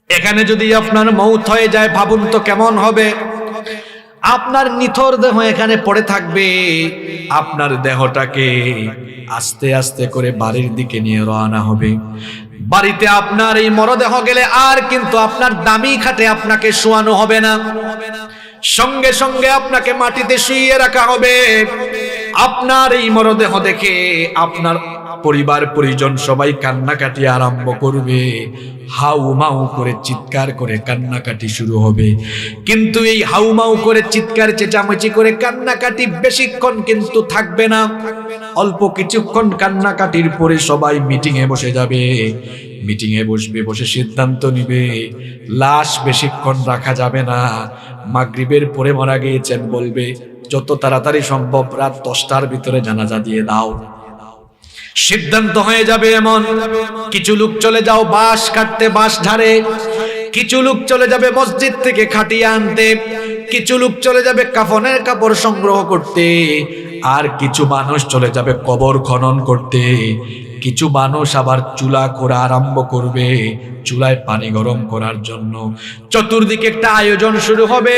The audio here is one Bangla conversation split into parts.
এখানে যদি আপনার মৌত হয়ে যায় ভাবুন তো কেমন হবে। আপনার নিথর দেহ এখানে পড়ে থাকবে, আপনার দেহটাকে আস্তে আস্তে করে বাড়ির দিকে নিয়ে রওনা হবে। বাড়িতে আপনার এই মরদেহ গেলে আর কিন্তু আপনার দামি খাটে আপনাকে শোয়ানো হবে না, সঙ্গে সঙ্গে আপনাকে মাটিতে শুইয়ে রাখা হবে। আপনার এই মরদেহ দেখে আপনার পরিবার পরিজন সবাই কান্নাকাটি আরম্ভ করবে, হাউমাউ করে চিৎকার করে কান্নাকাটি শুরু হবে। কিন্তু এই হাউমাউ করে চিৎকার চেঁচামেচি করে কান্নাকাটি বেশিক্ষণ কিন্তু থাকবে না, অল্প কিছুক্ষণ কান্নাকাটির পরে সবাই মিটিং এ বসে যাবে। মিটিং এ বসবে, বসে সিদ্ধান্ত নিবে লাশ বেশিক্ষণ রাখা যাবে না, মাগরিবের পরে মারা গিয়েছেন বলবে যত তাড়াতাড়ি সম্ভব রাত 10টার ভিতরে জানাজা দিয়ে দাও। সিদ্ধান্ত হয়ে যাবে এমন। কিছু লোক চলে যাও বাঁশ কাটতে, বাঁশ ঝাড়ে, কিছু লোক চলে যাবে মসজিদ থেকে খাটিয়ে আনতে, কিছু লোক চলে যাবে কাফনের কাপড় সংগ্রহ করতে, আর কিছু মানুষ চলে যাবে কবর খনন করতে, কিছু মানুষ আবার চুলা করা আরম্ভ করবে, চুলায় পানি গরম করার জন্য। চতুর্দিকে একটা আয়োজন শুরু হবে।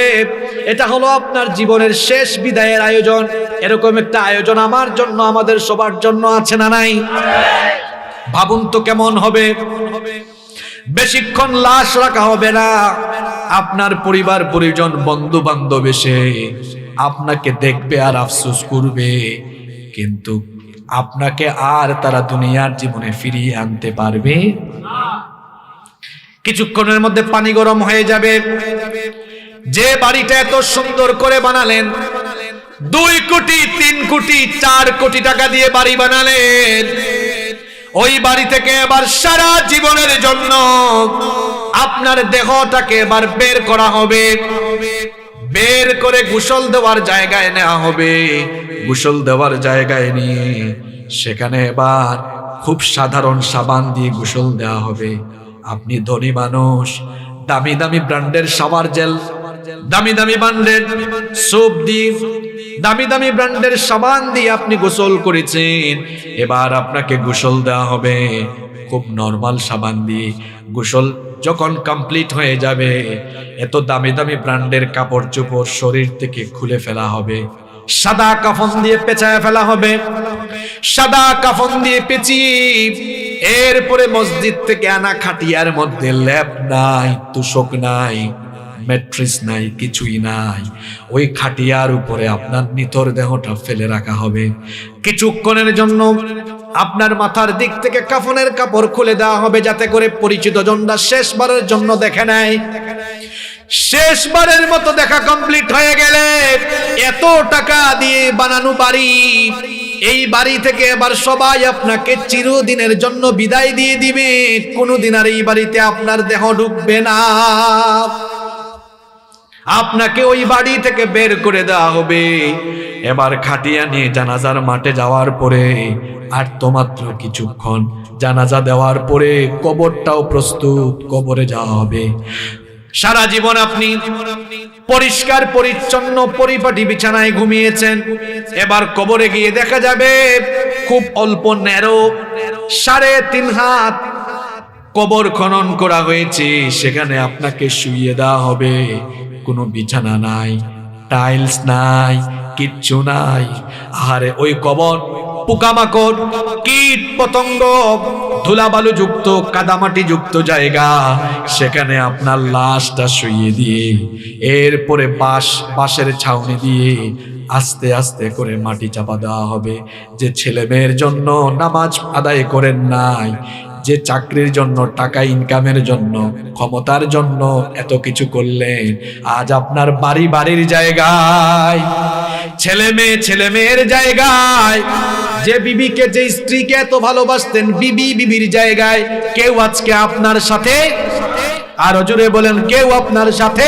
এটা হলো আপনার জীবনের শেষ বিদায়ের আয়োজন। এরকম একটা আয়োজন আমার জন্য, আমাদের সবার জন্য আছে না নাই? ভাবুন তো কেমন হবে। বেশিক্ষণ লাশ রাখা হবে না, আপনার পরিবার পরিজন বন্ধু বান্ধব এসে আপনাকে দেখবে আর আফসোস করবে, কিন্তু আপনাকে আর তারা দুনিয়ার জীবনে ফিরিয়ে আনতে পারবে না। কিছুক্ষণের মধ্যে পানি গরম হয়ে যাবে। যে বাড়িটা এত সুন্দর করে বানালেন, 2 কোটি 3 কোটি 4 কোটি টাকা দিয়ে বাড়ি বানালেন, ওই বাড়ি থেকে এবার সারা জীবনের জন্য আপনার দেহটাকে এবার বের করা হবে। বের করে গোসল দেওয়ার জায়গায় নেওয়া হবে। গোসল দেওয়ার জায়গায় নিয়ে সেখানে এবার খুব সাধারণ সাবান দিয়ে গোসল দেওয়া হবে। আপনি ধনী মানুষ, দামি দামি ব্র্যান্ডের শাওয়ার জেল, দামি দামি ব্র্যান্ডের সোপ দিয়ে, দামি দামি ব্র্যান্ডের সাবান দিয়ে আপনি গোসল করেছেন, এবার আপনাকে গোসল দেওয়া হবে খুব নরমাল সাবান দিয়ে। গোসল যখন কমপ্লিট হয়ে যাবে, এত দামি দামি ব্র্যান্ডের কাপড় চোপড় শরীর থেকে খুলে ফেলা হবে, সাদা কাফন দিয়ে পেঁচায় ফেলা হবে। সাদা কাফন দিয়ে পেঁচিয়ে এরপরে মসজিদ থেকে আনা খাটিয়ার মধ্যে ল্যাপ নাই, তুষক নাই, ম্যাট্রেস নাই, কিছুই নাই, ওই খাটিয়ার উপরে আপনার নিথর দেহটা ফেলে রাখা হবে। কিছুক্ষণের জন্য আপনার মাথার দিক থেকে কাফনের কাপড় খুলে দেওয়া হবে, যাতে করে পরিচিত জনরা শেষবারের জন্য দেখে নেয়। শেষবারের মতো দেখা কমপ্লিট হয়ে গেলে এত টাকা দিয়ে বানানো বাড়ি, এই বাড়ি থেকে এবার সবাই আপনাকে চিরদিনের জন্য বিদায় দিয়ে দিবে। কোনোদিন আর এই বাড়িতে আপনার দেহ ঢুকবে না, আপনাকে ওই বাড়ি থেকে বের করে দেওয়া হবে। এবার খাটিয়া নিয়ে জানাজার মাঠে যাওয়ার পরে আর তো মাত্র কিছুক্ষণ, জানাজা দেওয়ার পরে কবরটাও প্রস্তুত, কবরে যাওয়া হবে। সারা জীবন আপনি পরিষ্কার পরিচ্ছন্ন পরিপাটি বিছানায় ঘুমিয়েছেন, এবার কবরে গিয়ে দেখা যাবে খুব অল্প ন্যারো 3.5 হাত কবর খনন করা হয়েছে, সেখানে আপনাকে শুইয়ে দেওয়া হবে। কোনো বিছানা নাই, টাইলস নাই, কিচ্ছু নাই। আরে ওই কবর পোকামাকড়, কীট পতঙ্গ, ধুলাবালু যুক্ত, কাদামাটি যুক্ত জায়গা, সেখানে আপনার লাশটা শুইয়ে দিয়ে এরপরে বাঁশের ছাউনি দিয়ে আস্তে আস্তে করে মাটি চাপা দেওয়া হবে। যে ছেলে মেয়ের জন্য নামাজ আদায় করেন নাই, যে চাকরির জন্য, টাকা ইনকামের জন্য, ক্ষমতার জন্য এত কিছু করলেন, আজ আপনার বাড়ির জায়গায়, ছেলে মেয়ের জায়গায়, যে বিবিকে, যে স্ত্রীকে এত ভালোবাসতেন, বিবির জায়গায় কেউ আজকে আপনার সাথে, আরো জোরে বলেন, কেউ আপনার সাথে।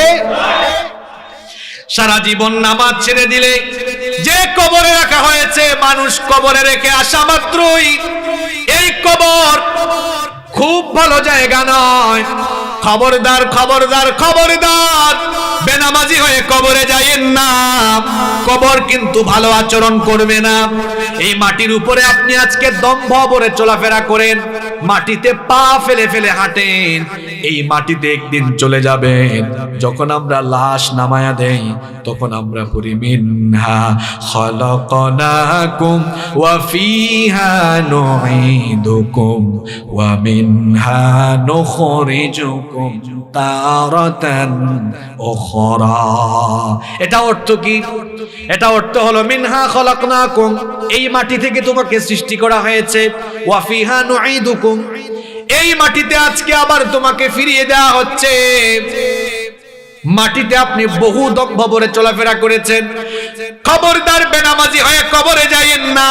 সারা জীবন নামাজ ছেড়ে দিলে যে কবরে রাখা হয়েছে, মানুষ কবরে রেখে আসা মাত্রই এই কবর খুব ভালো জায়গা নয়। খবরদার খবরদার খবরদার, বেনামাজি হয়ে কবরে যাইয়েন না, কবর কিন্তু ভালো আচরণ করবে না। এই মাটির উপরে আপনি আজকে দম্ভ ভরে চলাফেরা করেন, মাটিতে পা ফেলে ফেলে হাঁটেন, এই মাটিতে একদিন চলে যাবেন। যখন আমরা লাশ নামায়া দেই তখন আমরা পড়ি মিনহা খালাকনাকুম ওয়া ফিহা নুঈদুকুম ওয়া মিনহা নুখরিজুকুম তারাতান উখরা। এটা অর্থ কি? এটা অর্থ হলো মিনহা খালাকনাকুম, এই মাটি থেকে তোমাকে সৃষ্টি করা হয়েছে, ওয়া ফিহা নুঈদুকুম, এই মাটিতে আজকে আবার তোমাকে ফিরিয়ে দেওয়া হচ্ছে। মাটিতে আপনি বহু ভবরে চলাফেরা করেছেন, খবরদার বেনামাজি হয়ে কবরে যাইয়েন না,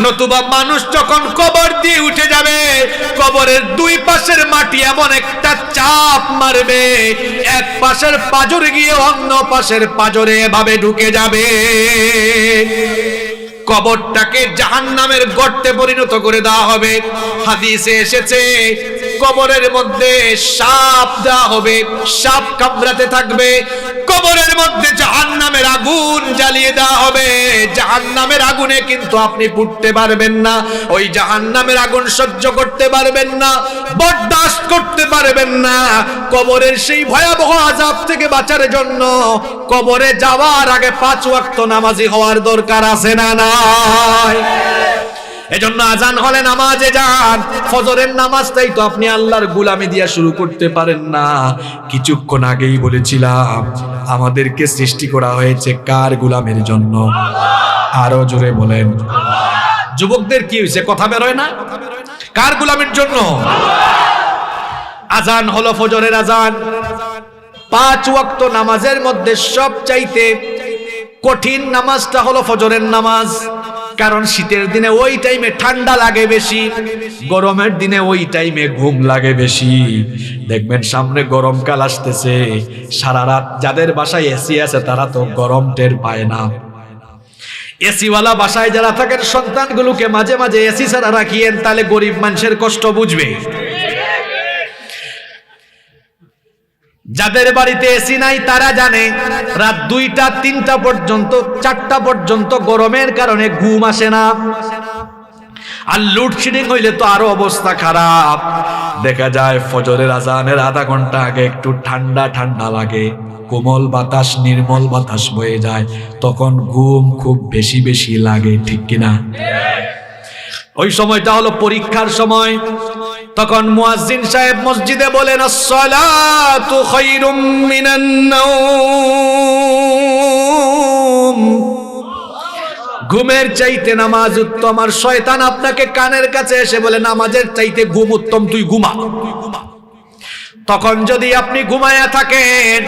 নতুবা মানুষ যখন কবর দিয়ে উঠে যাবে কবরের দুই পাশের মাটি এমন একটা চাপ মারবে, এক পাশের পাজরে গিয়ে অন্য পাশের পাজরে এভাবে ঢুকে যাবে, কবরটাকে জাহান্নামের গর্তে পরিণত করে দেওয়া হবে। হাদিসে এসেছে কবরের মধ্যে সাপ দেওয়া হবে, সাপ কামড়াতে থাকবে, কবরের মধ্যে জাহান্নামের আগুন জ্বালিয়ে দেওয়া হবে। জাহান্নামের আগুনে কিন্তু আপনি পুড়তে পারবেন না, ওই জাহান্নামের আগুন সহ্য করতে পারবেন না, বরদাস্ত করতে পারবেন না। কবরের সেই ভয়াবহ আযাব থেকে বাঁচার জন্য কবরে যাওয়ার আগে 5 ওয়াক্ত নামাজি হওয়ার দরকার আছে না নাই? এজন্য আজান হলে নামাজে যান। ফজরের নামাজটাই তো আপনি আল্লাহর গোলামি দিয়া শুরু করতে পারেন না। কিছুক্ষণ আগেই বলেছিলাম আমাদেরকে সৃষ্টি করা হয়েছে কার গোলামের জন্য? আরো জোরে বলেন। যুবকদের কি হয়েছে, কথা বেরোয় না? কার গোলামের জন্য? আজান হলো ফজরের আজান। 5 ওয়াক্ত নামাজের মধ্যে সবচাইতে কঠিন নামাজটা হলো ফজরের নামাজ। কারণ শীতের দিনে ওই টাইমে ঠান্ডা লাগে বেশি, গরমের দিনে ওই টাইমে ঘুম লাগে বেশি। দেখবেন সামনে গরমকাল আসতেছে, সারা রাত যাদের বাসায় এসি আছে তারা তো গরম টের পায় না। এসিওয়ালা বাসায় যারা থাকেন সন্তানগুলোকে মাঝে মাঝে এসি ছাড়া রাখিয়েন, তাহলে গরিব মানুষের কষ্ট বুঝবে। যাদের বাড়িতে এসি নাই তারা জানে রাত 2টা 3টা পর্যন্ত 4টা পর্যন্ত গরমের কারণে ঘুম আসে না। আর লোডশেডিং হইলে তো আরো অবস্থা খারাপ। দেখা যায় ফজরের আজানের আধা ঘন্টা আগে একটু ঠান্ডা ঠান্ডা লাগে, কোমল বাতাস নির্মল বাতাস বয়ে যায়, তখন ঘুম খুব বেশি বেশি লাগে, ঠিক কিনা? ওই সময়টা হলো পরীক্ষার সময়। তখন মুয়াজ্জিন সাহেব মসজিদে বলেন আসসালাতু খায়রুম মিনান নাওম, ঘুমের চাইতে নামাজ উত্তম। আর শয়তান আপনাকে কানের কাছে এসে বলে নামাজের চাইতে ঘুম উত্তম, তুই ঘুমা। তখন যদি আপনি ঘুমায়া থাকেন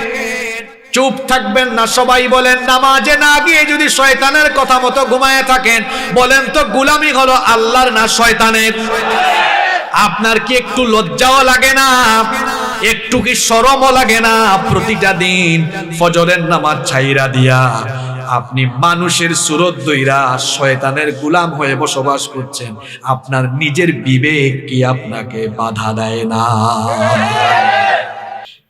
চুপ থাকবেন না। সবাই বলেন নামাজে না গিয়ে যদি শয়তানের কথা মতো ঘুমায়া থাকেন, বলেন তো গোলামি হলো আল্লাহর না শয়তানের? আপনার কি একটু লজ্জাও লাগে না, একটু কি শরমও লাগে না? প্রতিটা দিন ফজরের নামাজ ছাইরা দিয়া আপনি মানুষের সুরত দইরা শয়তানের গোলাম হয়ে বসবাস করছেন। আপনার নিজের বিবেক কি আপনাকে বাধা দেয় না?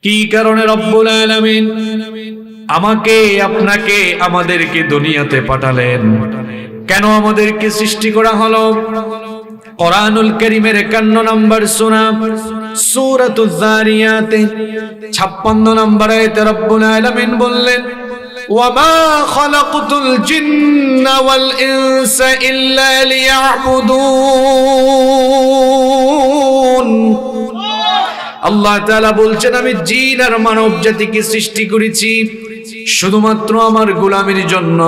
কি কারণে রব্বুল আলামিন আমাকে আপনাকে আমাদেরকে দুনিয়াতে পাঠালেন? কেন আমাদেরকে সৃষ্টি করা হলো? কোরআনুল কারীমের 51 নম্বর সূরা সূরাতুজ যারিয়াত 56 নম্বর আয়াতে রব্বুল আলামিন বললেন ওয়ামা খালাকতুল জিন্না ওয়াল ইনসা ইল্লা লিয়াবুদুন। আল্লাহ তাআলা বলছেন আমি জিন আর মানব জাতিকে সৃষ্টি করেছি শুধুমাত্র আমার গোলামির জন্য,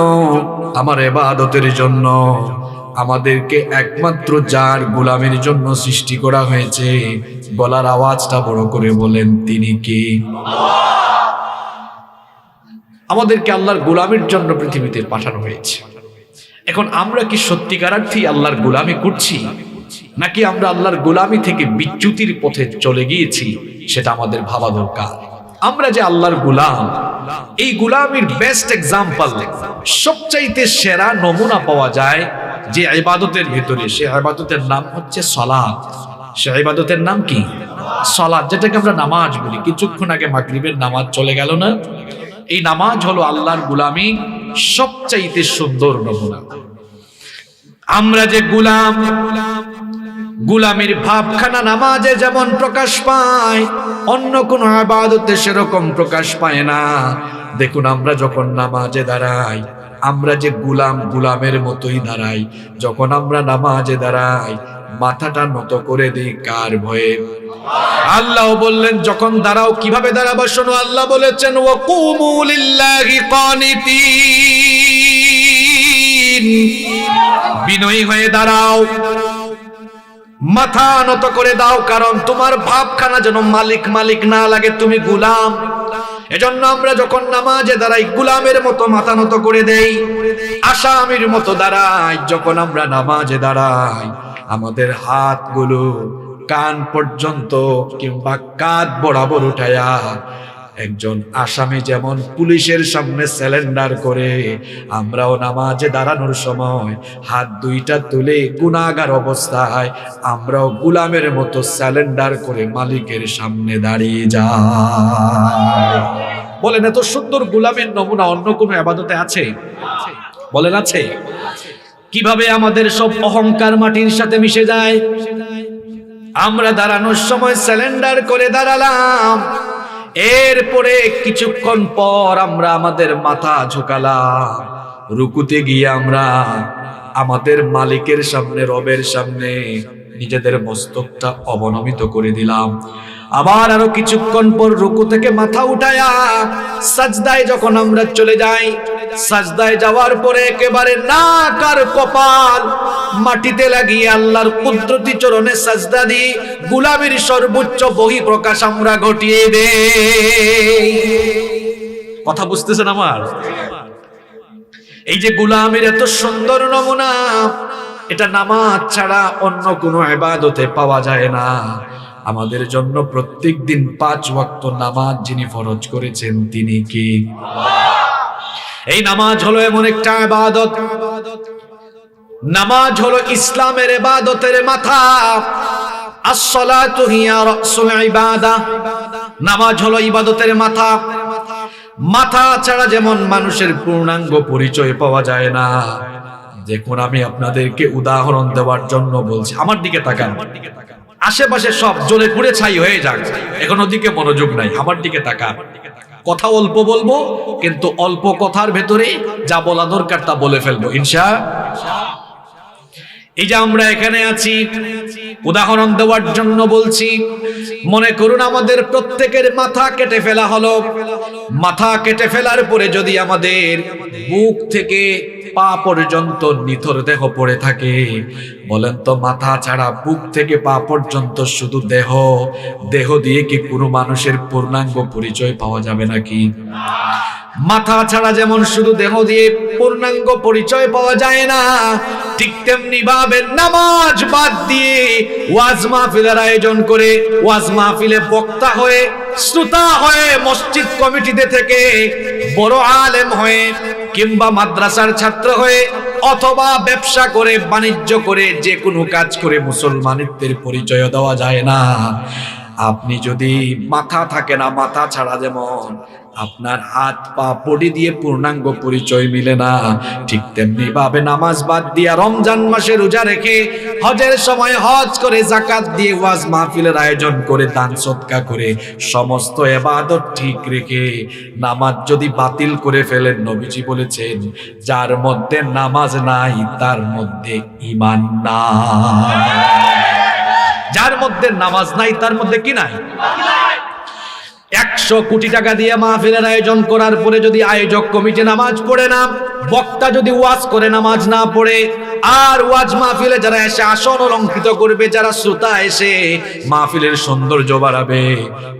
আমার ইবাদতের জন্য। আমাদেরকে একমাত্র যার গোলামির জন্য সৃষ্টি করা হয়েছে, গলার আওয়াজটা বড় করে বলেন তিনি কে? আমাদেরকে আল্লাহর গোলামির জন্য পৃথিবীতে পাঠানো হয়েছে। এখন আমরা কি সত্যিকারার্থে আল্লাহর গোলামি করছি, নাকি আমরা আল্লাহর গোলামি থেকে বিচ্যুতির পথে চলে গিয়েছি? সেটা আমাদের ভাবা দরকার। আমরা যে আল্লাহর গোলাম, এই গোলামির বেস্ট এক্সাম্পল, সবচাইতে সেরা নমুনা পাওয়া যায় যে ইবাদতের ভিতরে। সে ইবাদতের নাম হচ্ছে সালাত। সে ইবাদতের নাম কি? সালাত, যেটাকে আমরা নামাজ বলি। কিছুক্ষণ আগে মাগরিবের নামাজ চলে গেল না? এই নামাজ হলো আল্লাহর গোলামি সবচাইতে সুন্দর নমুনা। আমরা যে গোলাম, গোলামির ভাবখানা নামাজে যেমন প্রকাশ পায়, অন্য কোনো ইবাদতে সেরকম প্রকাশ পায় না। দেখুন, আমরা যখন নামাজে দাঁড়াই, আমরা যে গোলামের মতোই দাঁড়াই। যখন আমরা নামাজে দাঁড়াই, মাথাটা নত করে দিই কার ভয়ে? আল্লাহ বললেন যখন দাঁড়াও কিভাবে দাঁড়াবো শোনো। আল্লাহ বলেছেন ওয়াকুমু লিল্লাহি কানিতিন, বিনয়ী হয়ে দাঁড়াও, মাথা নত করে দাও, কারণ তোমার ভাবখানা যেন মালিক মালিক না লাগে, তুমি গোলাম। এজন্য আমরা যখন নামাজে দাঁড়াই গোলামের মতো মাথা নত করে দেই, আসামির মতো দাঁড়াই। যখন আমরা নামাজে দাঁড়াই, আমাদের হাতগুলো কান পর্যন্ত কিংবা কাঁধ বরাবর উঠায়া, একজন আসামি যেমন পুলিশের সামনে স্যালেন্ডার করে, আমরাও নামাজে দাঁড়ানোর সময় হাত দুইটা তুলে গুনাহগার অবস্থায় আমরাও গোলামের মতো স্যালেন্ডার করে মালিকের সামনে দাঁড়িয়ে যাই। বলেন, এত সুন্দর গোলামের নমুনা অন্য কোনো ইবাদতে আছে? বলেন, আছে? কিভাবে আমাদের সব অহংকার মাটির সাথে মিশে যায়। আমরা দাঁড়ানোর সময় স্যালেন্ডার করে দাঁড়ালাম, এরপরে কিছুক্ষণ পর আমরা আমাদের মাথা ঝুঁকালাম, রুকুতে গিয়ে আমরা আমাদের মালিকের সামনে, রবের সামনে নিজেদের মস্তকটা অবনমিত করে দিলাম। আবার আরো কিছুক্ষণ পর রুকু থেকে মাথা উঠায়া সাজদায় যখন আমরা চলে যাই, সাজদায় যাওয়ার পরে একেবারে নাক আর কপাল মাটিতে লাগিয়ে আল্লাহর কুদরতি চরণে সাজদা দিই, গোলামির সর্বোচ্চ বহিঃপ্রকাশ আমরা ঘটিয়ে দেই। কথা বুঝতেছেন আমার? এই যে গোলামির এত সুন্দর নমুনা, এটা নামাজ ছাড়া অন্য কোনো ইবাদতে পাওয়া যায় না। আমাদের জন্য প্রত্যেক দিন 5 ওয়াক্ত নামাজ যিনি ফরজ করেছেন তিনি কি? এই নামাজ হলো এমন একটা ইবাদত, নামাজ হলো ইসলামের ইবাদতের মাথা। আস-সালাতু হিয়া রাসুল ইবাদা, নামাজ হলো ইবাদতের মাথা। মাথা ছাড়া যেমন মানুষের পূর্ণাঙ্গ পরিচয় পাওয়া যায় না। দেখুন, আমি আপনাদেরকে উদাহরণ দেওয়ার জন্য বলছি, আমার দিকে তাকান। আশেপাশে সব জ্বলে পুড়ে ছাই হয়ে যাক, এখন ওদিকে মনোযোগ নাই, আমার দিকে তাকান। কথা অল্প বলবো, কিন্তু অল্প কথার ভেতরে যা বলা দরকার তা বলে ফেলবো ইনশাআল্লাহ। এই যে আমরা এখানে আছি, উদাহরণ দেওয়ার জন্য বলছি। মনে করুন আমাদের প্রত্যেকের মাথা কেটে ফেলা হলো। মাথা কেটে ফেলার পরে যদি আমাদের বুক থেকে পা পর্যন্ত নিথর দেহ পড়ে থাকে, বলেন তো মাথা ছাড়া বুক থেকে পা পর্যন্ত শুধু দেহ, দেহ দিয়ে কি কোনো মানুষের পূর্ণাঙ্গ পরিচয় পাওয়া যাবে নাকি? মাথা ছাড়া যেমন শুধু দেহ দিয়ে পূর্ণাঙ্গ পরিচয় পাওয়া যায় না, ঠিক তেমনি ভাবে নামাজ বাদ দিয়ে ওয়াজ মাহফিলের আয়োজন করে, ওয়াজ মাহফিলে বক্তা হয়ে, শ্রোতা হয়ে, মসজিদ কমিটিতে থেকে বড় আলেম হয়ে, কিংবা মাদ্রাসার ছাত্র হয়ে, অথবা ব্যবসা করে, বাণিজ্য করে, যে কোনো কাজ করে মুসলমানিত্বের পরিচয় দেওয়া যায় না। আপনি যদি মাথা থাকে না, মাথা ছাড়া যেমন আপনার হাত পা বডি দিয়ে পূর্ণাঙ্গ পরিচয় মিলে না, ঠিক তেমনি ভাবে নামাজ বাদ দিয়া, রমজান মাসে রোজা রেখে, হজের সময় হজ করে, যাকাত দিয়ে, ওয়াজ মাহফিলের আয়োজন করে, দান সদকা করে, সমস্ত ইবাদত ঠিক রেখে নামাজ যদি বাতিল করে ফেলেন, নবীজি বলেছেন যার মধ্যে নামাজ নাই তার মধ্যে ঈমান নাই। যার মধ্যে নামাজ নাই তার মধ্যে কি নাই? 100 কোটি টাকা দিয়ে মাহফিলের আয়োজন করার পরে যদি আয়োজক কমিটি নামাজ পড়ে না, বক্তা যদি ওয়াজ করে নামাজ না পড়ে, আর ওয়াজ মাহফিলে যারা এসে আসন অলঙ্কৃত করবে, যারা শ্রোতা এসে মাহফিলের সৌন্দর্য বাড়াবে,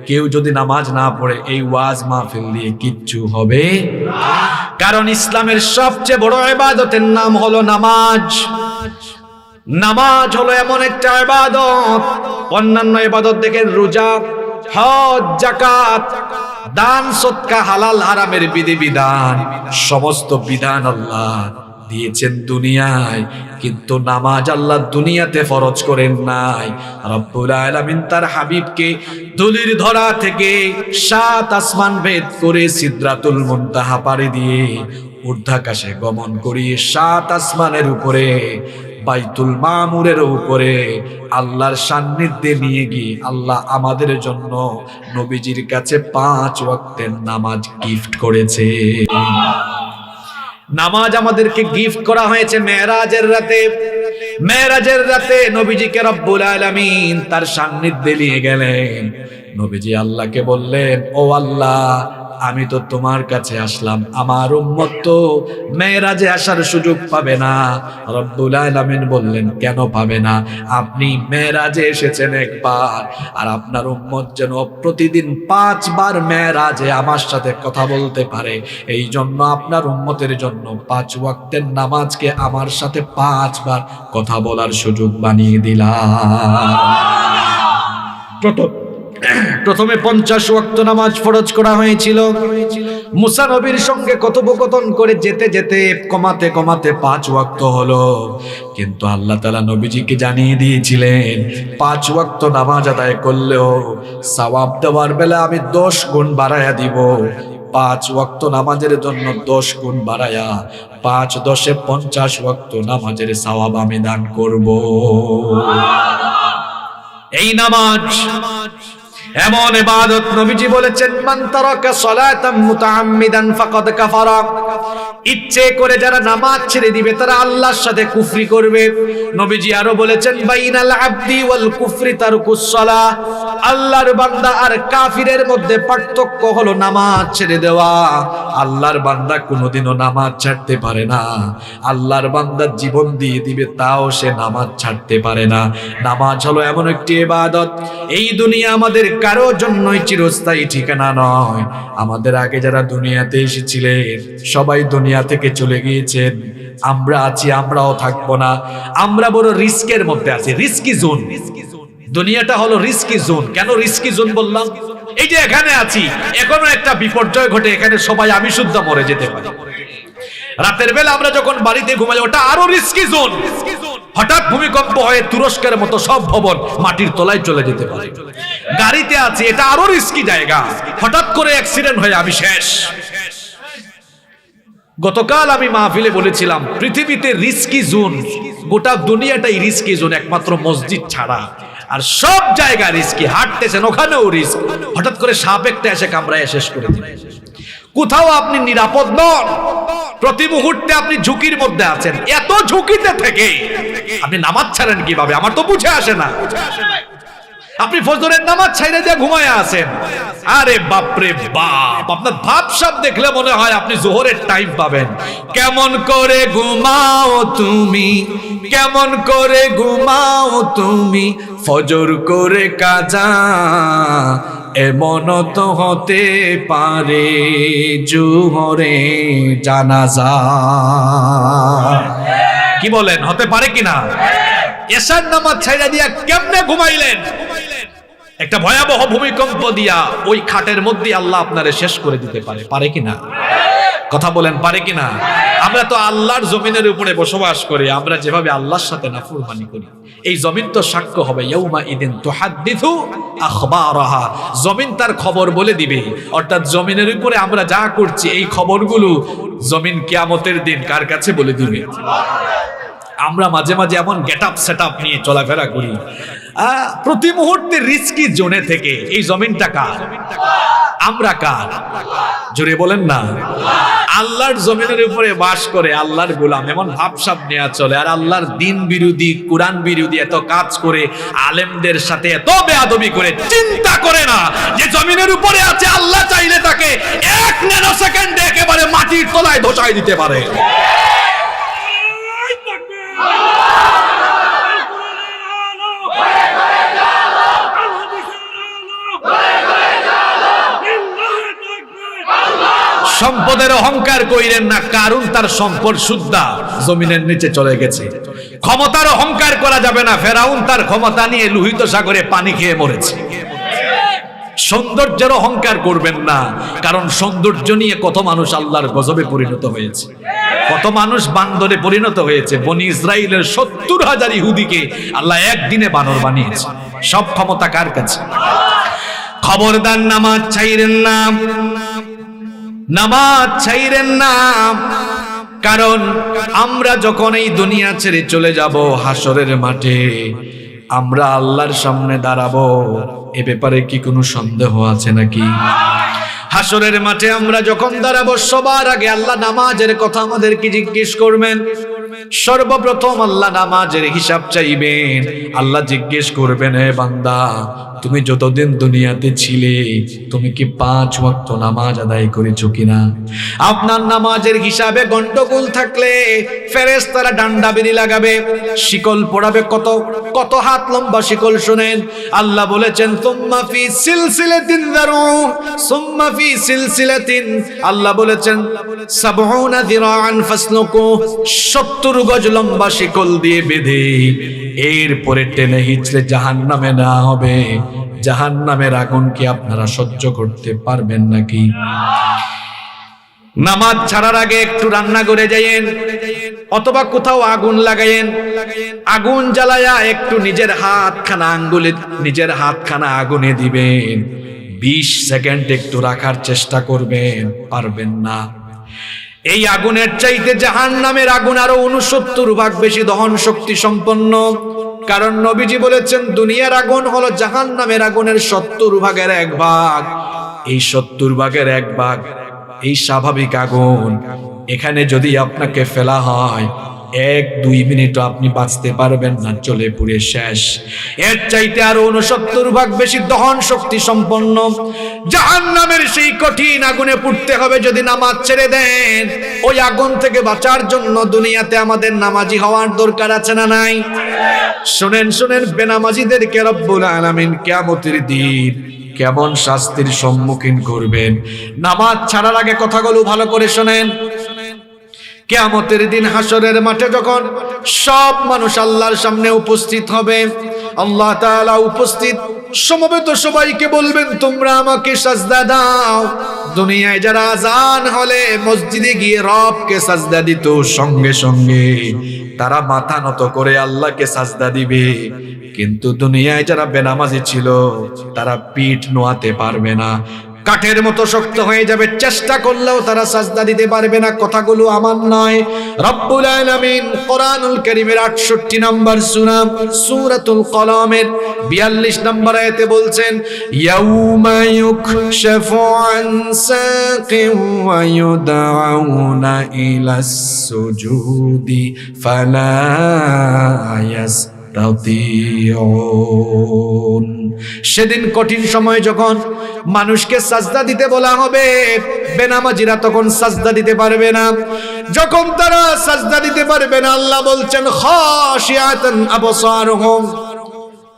কেউ যদি নামাজ না পড়ে, এই ওয়াজ মাহফিল দিয়ে কিচ্ছু হবে না। কারণ ইসলামের সবচেয়ে বড় ইবাদতের নাম হলো নামাজ। নামাজ হলো এমন একটা ইবাদত, অন্যান্য ইবাদত দেখেন রোজা, হজ, যাকাত, দান সদকা, হালাল হারামের বিধিবিধান, সমস্ত বিধান আল্লাহ দিয়েছেন দুনিয়ায়, কিন্তু নামাজ আল্লাহ দুনিয়াতে ফরজ করেন নাই। রব্বুল আলামিন তার হাবিবকে ধুলির ধরা থেকে 7 আসমান ভেদ করে সিদরাতুল মুনতাহা পাড়ি দিয়ে ঊর্ধ্বাকাশে গমন করিয়ে 7 আসমানের উপরে বাইতুল মামুরের উপরে আল্লাহর সান্নিধ্যে নিয়ে গিয়ে আল্লাহ আমাদের জন্য নবীজির কাছে 5 ওয়াক্তের নামাজ গিফট করেছে। নামাজ আমাদেরকে গিফট করা হয়েছে মেরাজের রাতে। মেরাজের রাতে নবীজিকে রব্বুল আলামিন তার সান্নিধ্যে নিয়ে গেলেন। নবীজি আল্লাহকে বললেন, ও আল্লাহ, আমি তো তোমার কাছে আসলাম, আমার উম্মত তো মেরাজে আসার সুযোগ পাবে না। রব্বুল আলামিন বললেন, কেন পাবে না? আপনি মেরাজে এসেছেন একবার, আর আপনার উম্মত যেন প্রতিদিন 5 বার মেরাজে আমার সাথে কথা বলতে পারে, এই জন্য আপনার উম্মতের জন্য 5 ওয়াক্তের নামাজকে আমার সাথে 5 বার কথা বলার সুযোগ বানিয়ে দিলাম। প্রথমে 50 ওয়াক্ত নামাজ ফরজ করা হয়েছিল। মুসা নবীর সঙ্গে কথোপকথন করে যেতে যেতে কমাতে কমাতে 5 ওয়াক্ত হলো। কিন্তু আল্লাহ তাআলা নবীজিকে জানিয়ে দিয়েছিলেন 5 ওয়াক্ত নামাজ আদায় করলেও সওয়াব দেওয়ার বেলা আমি 10 গুণ বাড়ায়া দিব। 5 ওয়াক্ত নামাজের জন্য 10 গুণ বাড়ায়া 5 10 50 ওয়াক্ত নামাজের সওয়াব আমি দান করব। এই নামাজ এমন ইবাদত, নবীজি বলেছেন, মান তারাকা সালাতাম মুতাআম্মিদান ফাকাদ কাফারা। ইচ্ছে করে যারা নামাজ ছেড়ে দিবে তারা আল্লাহর সাথে কুফরি করবে। নবীজি আরো বলেছেন, বাইনাল আবদি ওয়াল কুফরি তারকুস সালাহ। আল্লাহর বান্দা আর কাফিরের মধ্যে পার্থক্য হলো নামাজ ছেড়ে দেওয়া। আল্লাহর বান্দা কোনোদিনও নামাজ ছাড়তে পারে না। আল্লাহর বান্দা জীবন দিয়ে দিবে, তাও সে নামাজ ছাড়তে পারে না। নামাজ হলো এমন একটি ইবাদত, এই দুনিয়া আমাদের কারো জন্যই চিরস্থায়ী ঠিকানা নয়। আমাদের আগে যারা দুনিয়াতে এসেছিলেন সবাই দুনিয়া থেকে চলে গিয়েছেন। আমরা আছি, আমরাও থাকবো না। আমরা বড় রিস্কের মধ্যে আছি, রিস্কি জোন। দুনিয়াটা হলো রিস্কি জোন। কেন রিস্কি জোন বললাম? এই যে এখানে আছি, এখনো একটা বিপর্যয় ঘটে, এখানে সবাই আমি শুদ্ধ মরে যেতে পারি। রাতের বেলা আমরা যখন বাড়িতে ঘুমাই, ওটা আরো রিস্কি জোন। হঠাৎ ভূমিকম্প হয়ে তুরস্কের মতো সব ভবন মাটির তলায় চলে যেতে পারে। গাড়িতে আছি, এটা আরো রিস্কি জায়গা। হঠাৎ করে অ্যাক্সিডেন্ট হয়ে আমি শেষ। গতকাল আমি মাহফিলে বলেছিলাম, পৃথিবীতে রিস্কি জোন, গোটা দুনিয়াটাই রিস্কি জোন, একমাত্র মসজিদ ছাড়া। আর সব জায়গা রিস্কি। হাঁটতেছেন, ওখানেও রিস্ক। হঠাৎ করে সাপ একটা এসে কামড়ায় শেষ করে দিবে। কোথাও আপনি নিরাপদ নন, প্রতি মুহূর্তে আপনি ঝুঁকির মধ্যে আছেন। এত ঝুঁকিতে থেকে আপনি নামাজ ছাড়েন কিভাবে? আমার তো বুঝে আসে না। আপনি ফজরের নামাজ ছাইড়ে দিয়ে ঘুমায় আছেন। আরে বাপরে বাপ, আপনার ভাবসাব দেখলে মনে হয় আপনি জোহরের টাইম পাবেন। কেমন করে ঘুমাও তুমি, কেমন করে ঘুমাও তুমি, ফজর করে কাজা, এমন তো হতে পারে জোহরে জানাজা। কি বলেন, হতে পারে কিনা? এশার নামাজ ছাইড়া দিয়া কেমনে ঘুমাইলেন? একটা ভয়াবহ ভূমিকম্প দিয়া ওই খাটের মধ্যে আল্লাহ আপনারে শেষ করে দিতে পারে। পারে কিনা? কথা বলেন, পারে কিনা? আমরা তো আল্লাহর জমিনের উপরে বসবাস করি। আমরা যেভাবে আল্লাহর সাথে নাফরমানি করি, এই জমিন তো সাক্ষ্য হবে। ইয়াউমা ইদিন তুহাদ্দিথু আখবারাহা। জমিন তার খবর বলে দিবে। অর্থাৎ জমিনের উপরে আমরা যা করছি, এই খবরগুলো জমিন কিয়ামতের দিন কার কাছে বলে দিবে? আমরা মাঝে মাঝে এমন গেট আপ সেট আপ নিয়ে চলাফেরা করি, প্রতি মুহূর্তে রিস্কি জোনে থেকে। এই জমিনটা কার? আমরা কার? জোরে বলেন না। আল্লাহর জমিনের উপরে বাস করে আল্লাহর গোলাম, এমন ভাবসাব নেওয়া চলে। আর আল্লাহর দিন বিরোধী, কোরআন বিরোধী এত কাজ করে, আলেমদের সাথে এত বেয়াদবি করে, চিন্তা করে না যে জমিনের উপরে আছে, আল্লাহ চাইলে তাকে 1 ন্যানো সেকেন্ডে একেবারে মাটির তলায় ধসাই দিতে পারে। সম্পদের অহংকার কইরেন না। কারণ তার সম্পদ সুদ্ধা জমিনের নিচে চলে গেছে। ক্ষমতার অহংকার করা যাবে না। ফেরাউন তার ক্ষমতা নিয়ে লোহিত সাগরে পানি খেয়ে মরেছে। সৌন্দর্যের অহংকার করবেন না, কারণ সৌন্দর্য নিয়ে কত মানুষ আল্লাহর গজবে পরিণত হয়েছে, কত মানুষ বান্দরে পরিণত হয়েছে। বনি ইসরাইলের 70,000 ইহুদিকে আল্লাহ একদিনে বানর বানিয়েছে। সব ক্ষমতা কার কাছে? খবরদার নামাজ ছাইরেন না, নামাজ ছাইরেন না। কারণ আমরা যখন এই দুনিয়া ছেড়ে চলে যাব হাসরের মাঠে, আমরা আল্লাহর সামনে দাঁড়াবো, এ ব্যাপারে কি কোনো সন্দেহ আছে নাকি? হাসরের মাঠে আমরা যখন দাঁড়াবো, সবার আগে আল্লাহ নামাজের কথা আমাদেরকে জিজ্ঞেস করবেন। সর্বপ্রথম আল্লাহ নামাজের হিসাব চাইবেন। আল্লাহ জিজ্ঞেস করবেন, হে বান্দা, তুমি যতদিন দুনিয়াতে ছিলে তুমি কি 5 ওয়াক্ত নামাজ আদায় করেছো কিনা? আপনার নামাজের হিসাবে গন্ডগোল থাকলে ফেরেশতারা ডান্ডা বেরি লাগাবে, শিকল পড়াবে। কত কত হাত লম্বা শিকল শুনেন। আল্লাহ বলেছেন, সুম্মা ফি সিলসিলাতিন যারু সুম্মা ফি সিলসিলাতিন, আল্লাহ বলেছেন 70 যিরাআন ফাসলুকু, 70 গজ লম্বা শিকল দিয়ে বেঁধে এরপরে টেনে হিচড়ে জাহান্নামে নেওয়া হবে। জাহান্নামের আগুন কি আপনারা সহ্য করতে পারবেন নাকি? নামাজ ছাড়ার আগে একটু রান্না করে যাইয়েন, অথবা কোথাও আগুন লাগাইয়েন। আগুন জ্বালায়া একটু নিজের হাতখানা আগুনে দিবেন। 20 সেকেন্ড একটু রাখার চেষ্টা করবেন, পারবেন না। এই আগুনের চাইতে জাহান্নামের আগুন আরো 69 ভাগ বেশি দহন শক্তি সম্পন্ন। কারণ নবীজি বলেছেন, দুনিয়ার আগুন হলো জাহান্নামের আগুনের 70 ভাগের 1 ভাগ। এই 70 ভাগের 1 ভাগ এই স্বাভাবিক আগুন। এখানে যদি আপনাকে ফেলা হয়, 1-2 মিনিটও আপনি বাঁচতে পারবেন না, চলে পুড়ে শেষ। এর চাইতে আরো 69 ভাগ বেশি দহন শক্তি সম্পন্ন জাহান্নামের সেই কঠিন আগুনে পুড়তে হবে যদি নামাজ ছেড়ে দেন। ওই আগুন থেকে বাঁচার জন্য দুনিয়াতে আমাদের নামাজি হওয়ার দরকার আছে না নাই? শুনেন শুনেন, বেনামাজিদেরকে রব্বুল আলামিন কিয়ামতের দিন কেমন শাস্তির সম্মুখীন করবেন। নামাজ ছাড়ার আগে কথাগুলো ভালো করে শুনেন। কিয়ামতের দিন হাসরের মাঠে যখন সব মানুষ আল্লাহর সামনে উপস্থিত হবে, আল্লাহ তাআলা উপস্থিত সমবেত সবাইকে বলবেন, তোমরা আমাকে সাজদা দাও। দুনিয়ায় যারা আজান হলে মসজিদে গিয়ে রবকে সাজদা দিত, সঙ্গে সঙ্গে তারা মাথা নত করে আল্লাহকে সাজদা দিবে। কিন্তু দুনিয়ায় যারা বেনামাজি ছিল তারা পিঠ নোয়াতে পারবে না, কাঠের মতো শক্ত হয়ে যাবে, চেষ্টা করলেও তারা সাজদা দিতে পারবে না। কথাগুলো আমার নয়, রব্বুল আলামিন কোরআনুল কারীমের 68 নম্বর সূরা সূরাতুল কলমের 42 নম্বর আয়াতে বলছেন, ইয়াউমা ইউকশাফু আন সাকিন ওয়া ইউদআউনা ইলাস সুজুদি ফালা ইয়াস্তাতিউন। সেদিন কঠিন সময় যখন মানুষকে সাজদা দিতে বলা হবে, বেনামাজিরা তখন সাজদা দিতে পারবে না। যখন তারা সাজদা দিতে পারবে না, আল্লাহ বলছেন, খাশিয়াতান আবসারুহুম,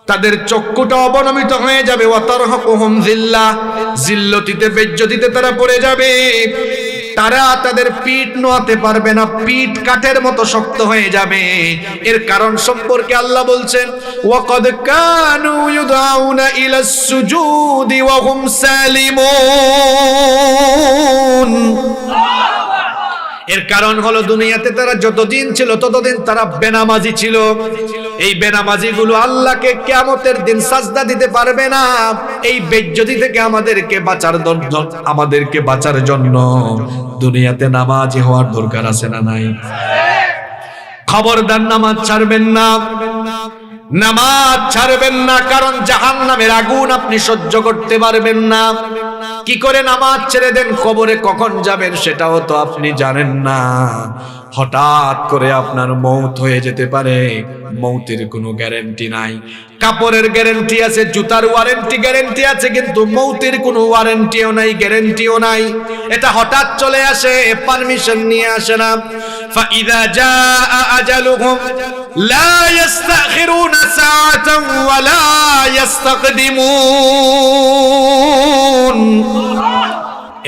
তাদের চক্ষুটা অবনমিত হয়ে যাবে। ওয়া তারহাকুহুম যিল্লাহ, যিল্লতিতে বেজ্জতিতে তারা পড়ে যাবে। তারা তাদের পিঠ নোয়াতে পারবে না, পিঠ কাঠের মতো শক্ত হয়ে যাবে। এর কারণ সম্পর্কে আল্লাহ বলছেন, ওয়াকাদ কানু ইউদআউনা ইলাস সুজুদি ওয়া হুম সালিমুন। এর কারণ হলো দুনিয়াতে তারা যতদিন ছিল ততদিন তারা বেনামাজি ছিল। এই বেনামাজি গুলো আল্লাহকে কিয়ামতের দিন সাজদা দিতে পারবে না। এই বেজ্জতি থেকে আমাদেরকে বাঁচার জন্য দুনিয়াতে নামাজি হওয়ার দরকার আছে না নাই? খবরদার নামাজ ছাড়বেন না, নামাজ ছাড়বেন না। কারণ জাহান্নামের আগুন আপনি সহ্য করতে পারবেন না। কি করে নামাজ ছেড়ে দেন, কবরে কখন যাবেন সেটাও তো আপনি জানেন না। হঠাৎ করে আপনার মৌত হয়ে যেতে পারে, মৌতের কোনো গ্যারান্টি নাই। কাপড়ের গ্যারান্টি আছে, জুতার গ্যারান্টি আছে, কিন্তু মৌতের কোনো ওয়ারেন্টিও নাই, গ্যারান্টিও নাই। এটা হঠাৎ চলে আসে, পারমিশন নিয়ে আসে না। ফাইদা জাআ আজালুহুম লা ইস্তাখিরুনা সাআতান ওয়া লা ইস্তাকদিমুন।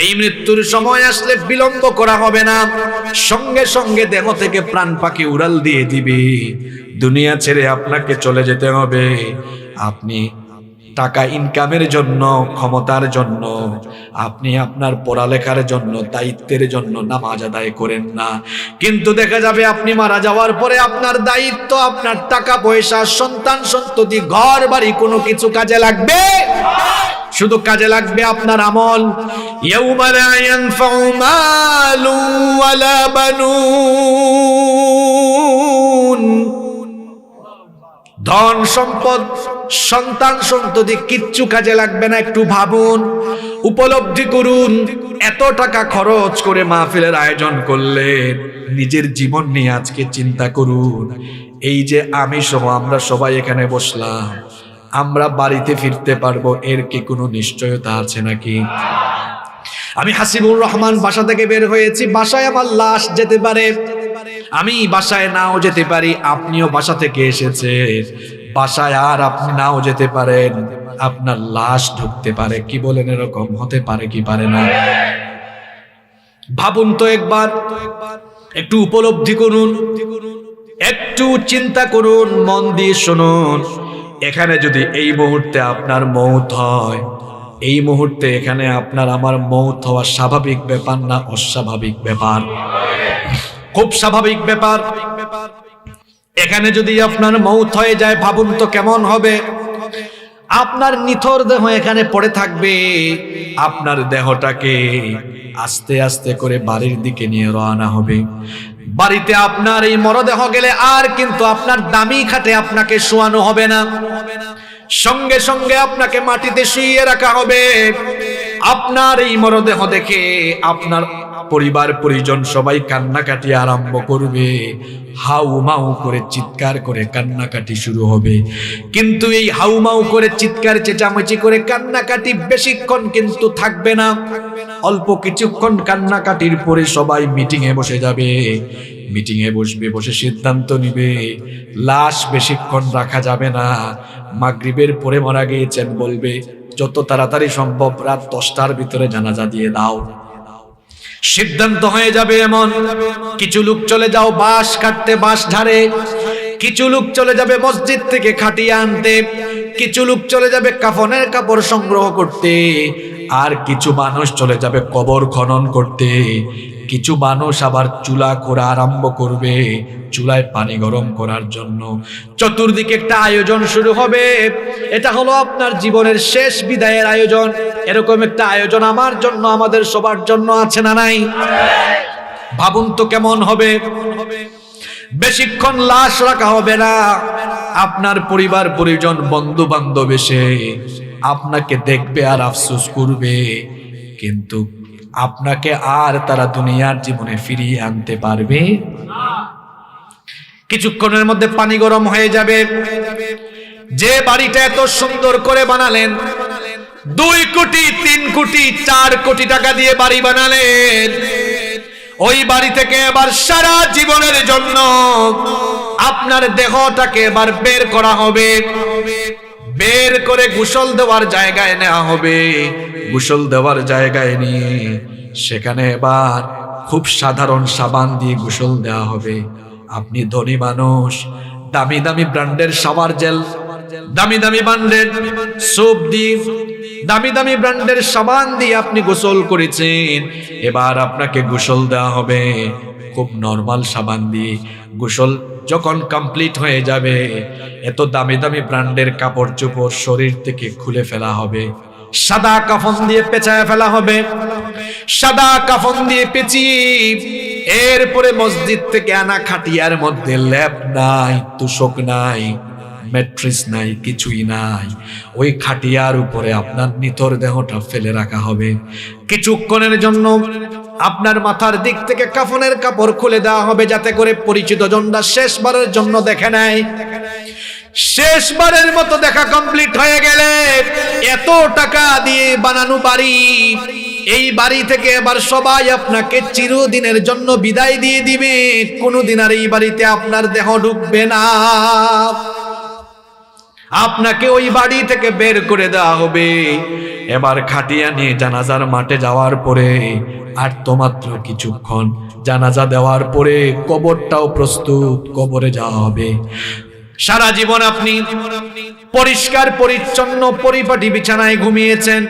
এই মৃত্যুর সময় আসলে বিলম্ব করা হবে না, সঙ্গে সঙ্গে দেহ থেকে প্রাণ পাখি উড়াল দিয়ে দিবে। দুনিয়া ছেড়ে আপনাকে চলে যেতে হবে। আপনি টাকা ইনকামের জন্য, ক্ষমতার জন্য, আপনি আপনার পড়ালেখার জন্য, দায়িত্বের জন্য নামাজ আদায় করেন না। কিন্তু দেখা যাবে আপনি মারা যাওয়ার পরে আপনার দায়িত্ব, আপনার টাকা পয়সা, সন্তান সন্ততি, ঘর বাড়ি কোনো কিছু কাজে লাগবে? শুধু কাজে লাগবে আপনার আমল। ইয়াউমা লা ইয়ানফাউ মালু ওয়ালা বানুন, ধন সম্পদ সন্তান সন্ততি কিচ্ছু কাজে লাগবে না। একটু ভাবুন, উপলব্ধি করুন, এত টাকা খরচ করে মাহফিলের আয়োজন করলেন, নিজের জীবন নিয়ে আজকে চিন্তা করুন। এই যে আমি সহ আমরা সবাই এখানে বসলাম, আমরা বাড়িতে ফিরতে পারবো এর কি কোনো নিশ্চয়তা আছে নাকি? আমি হাসিবুর রহমান বাসা থেকে বের হয়েছি, বাসায় আমার লাশ যেতে পারে, আমি বাসায় নাও যেতে পারি, আপনিও বাসা থেকে এসেছেন, বাসায় আর আপনি নাও যেতে পারেন, আপনার লাশ ঢুকতে পারে। কি বলেন, এরকম হতে পারে কি পারে না? ভাবুন তো একবার, একটু উপলব্ধি করুন, একটু চিন্তা করুন, মন দিয়ে শুনুন। এখানে যদি এই মুহূর্তে আপনার মৌত হয়, এই মুহূর্তে এখানে আপনার আমার মৌত হওয়া স্বাভাবিক ব্যাপার না অস্বাভাবিক ব্যাপার? খুব স্বাভাবিক ব্যাপার। এখানে যদি আপনার মৌত হয়ে যায়, ভাবুন তো কেমন হবে। আপনার নিথর দেহ এখানে পড়ে থাকবে, আপনার দেহটাকে আস্তে আস্তে করে বাড়ির দিকে নিয়ে রওনা হবে। বাড়িতে আপনার এই মরদেহ গেলে আর কিন্তু আপনার দামি খাটে আপনাকে শোয়ানো হবে না, সঙ্গে সঙ্গে আপনাকে মাটিতে শুইয়ে রাখা হবে। আপনার এই মরদেহ দেখে আপনার পরিবার পরিজন সবাই কান্নাকাটি আরম্ভ করবে, হাউমাউ করে চিৎকার করে কান্নাকাটি শুরু হবে। কিন্তু এই হাউমাউ করে চিৎকার চেঁচামেচি করে কান্নাকাটি বেশিক্ষণ কিন্তু থাকবে না, অল্প কিছুক্ষণ কান্নাকাটির পরে সবাই মিটিং এ বসে যাবে। মিটিং এ বসবে, বসে সিদ্ধান্ত নিবে লাশ বেশিক্ষণ রাখা যাবে না, মাগরিবের পরে মারা গিয়েছেন বলবে যত তাড়াতাড়ি সম্ভব রাত 10টার ভিতরে জানাজা দিয়ে দাও। সিদ্ধান্ত হয়ে যাবে এমন। কিছু লোক চলে যাও বাঁশ কাটতে, বাঁশ ঝাড়ে, কিছু লোক চলে যাবে মসজিদ থেকে খাটিয়ে আনতে, কিছু লোক চলে যাবে কাফনের কাপড় সংগ্রহ করতে, আর কিছু মানুষ চলে যাবে কবর খনন করতে, কিছু মানুষ আবার চুলা করা আরম্ভ করবে, চুলায় পানি গরম করার জন্য। চতুর্দিকে একটা আয়োজন শুরু হবে। এটা হলো আপনার জীবনের শেষ বিদায়ের আয়োজন। এরকম একটা আয়োজন আমার জন্য, আমাদের সবার জন্য আছে না নাই? ভাবুন তো কেমন হবে। বেশিক্ষণ লাশ রাখা হবে না, আপনার পরিবার পরিজন বন্ধু বান্ধব এসে আপনাকে দেখবে আর আফসোস করবে, কিন্তু আপনাকে আর তারা দুনিয়ার জীবনে ফিরিয়ে আনতে পারবে না। কিছুক্ষণের মধ্যে পানি গরম হয়ে যাবে। যে বাড়িটা এত সুন্দর করে বানালেন, 2 কোটি 3 কোটি 4 কোটি টাকা দিয়ে বাড়ি বানালেন, ওই বাড়ি থেকে এবার সারা জীবনের জন্য আপনার দেহটাকে এবার বের করা হবে। বের করে গোসল দেওয়ার জায়গায় নেওয়া হবে। গোসল দেওয়ার জায়গায় নিয়ে সেখানে এবার খুব সাধারণ সাবান দিয়ে গোসল দেওয়া হবে। আপনি ধনী মানুষ, দামি দামি ব্র্যান্ডের শাওয়ার জেল, দামি দামি ব্র্যান্ডের সোপ দিয়ে, দামি দামি ব্র্যান্ডের সাবান দিয়ে আপনি গোসল করেছেন, এবার আপনাকে গোসল দেওয়া হবে খুব নরমাল সাবান দিয়ে। গোসল যখন কমপ্লিট হয়ে যাবে, এত দামি দামি ব্র্যান্ডের কাপড় চোপড় শরীর থেকে খুলে ফেলা হবে, সাদা কাফন দিয়ে পেঁচায় ফেলা হবে। সাদা কাফন দিয়ে পেঁচিয়ে এরপরে মসজিদ থেকে আনা খাটিয়ার মধ্যে ল্যাপ নাই, তুষক নাই, ম্যাট্রেস নাই, কিছুই নাই, ওই খাটিয়ার উপরে আপনার নিথর দেহটা ফেলে রাখা হবে। কিছুক্ষণের জন্য আপনার মাথার দিক থেকে কাফনের কাপড় খুলে দেওয়া হবে, যাতে করে পরিচিত জনরা শেষবারের জন্য দেখে নেয়। শেষবারের মতো দেখা কমপ্লিট হয়ে গেলে এত টাকা দিয়ে বানানো বাড়ি, এই বাড়ি থেকে এবার সবাই আপনাকে চিরদিনের জন্য বিদায় দিয়ে দিবে। কোনোদিন আর এই বাড়িতে আপনার দেহ ঢুকবে না। আপনাকে ওই বাড়ি থেকে বের করে দেওয়া হবে। এবার খাটিয়া নিয়ে জানাজার মাঠে যাওয়ার পরে আর তো মাত্র কিছুক্ষণ, জানাজা দেওয়ার পরে কবরটাও প্রস্তুত, কবরে যাওয়া হবে। সারা জীবন আপনি পরিষ্কার পরিচ্ছন্ন পরিপাটি বিছানায় ঘুমিয়েছেন,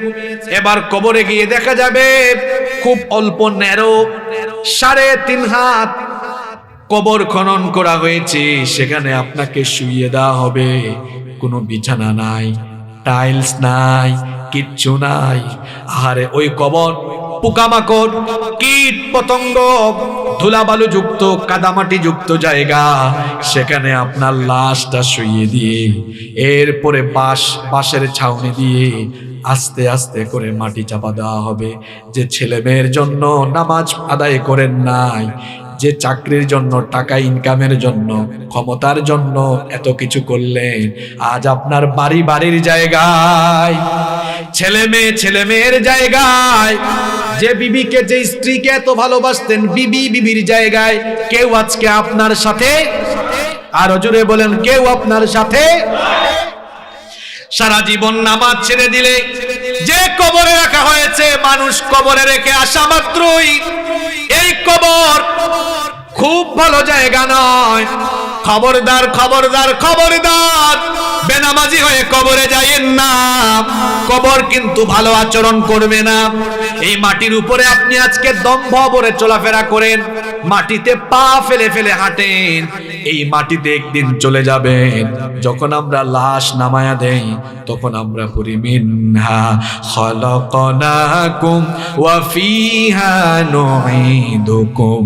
এবার কবরে গিয়ে দেখা যাবে খুব অল্প ন্যারো 3.5 হাত কবর খনন করা হয়েছে, সেখানে আপনাকে শুইয়ে দেওয়া হবে। কোনো বিছানা নাই, টাইলস নাই, কিচ্ছু নাই। আরে ওই কবর পোকামাকড়, কীট পতঙ্গ, ধুলাবালু যুক্ত, কাদামাটি যুক্ত জায়গা, সেখানে আপনার লাশটা শুইয়ে দিয়ে এরপরে বাঁশের ছাউনি দিয়ে আস্তে আস্তে করে মাটি চাপা দেওয়া হবে। যে ছেলে মেয়ের জন্য নামাজ আদায় করেন নাই, যে চাকরির জন্য, টাকা ইনকামের জন্য, ক্ষমতার জন্য এত কিছু করলেন, আজ আপনার বাড়ির জায়গায়, ছেলে মেয়ের জায়গায়, যে বিবিকে, যে স্ত্রীকে এত ভালোবাসতেন, বিবির জায়গায় কেউ আজকে আপনার সাথে, আরো জোরে বলেন, কেউ আপনার সাথে। সারা জীবন নামাজ ছেড়ে দিলে যে কবরে রাখা হয়েছে, মানুষ কবরে রেখে আসা মাত্রই এই কবর খুব ভালো জায়গা নয়। খবরদার খবরদার খবরদার, বেনামাজি হয়ে কবরে যাইয়েন না। কবর কিন্তু ভালো আচরণ করবে না। এই মাটির উপরে আপনি আজকে দম্ভ ভরে চলাফেরা করেন, মাটিতে পা ফেলে ফেলে হাঁটেন, এই মাটিতে একদিন চলে যাবেন। যখন আমরা লাশ নামায়া দেই তখন আমরা পড়ি মিনহা খলাকনাকুম ওয়া ফিহা নুঈদুকুম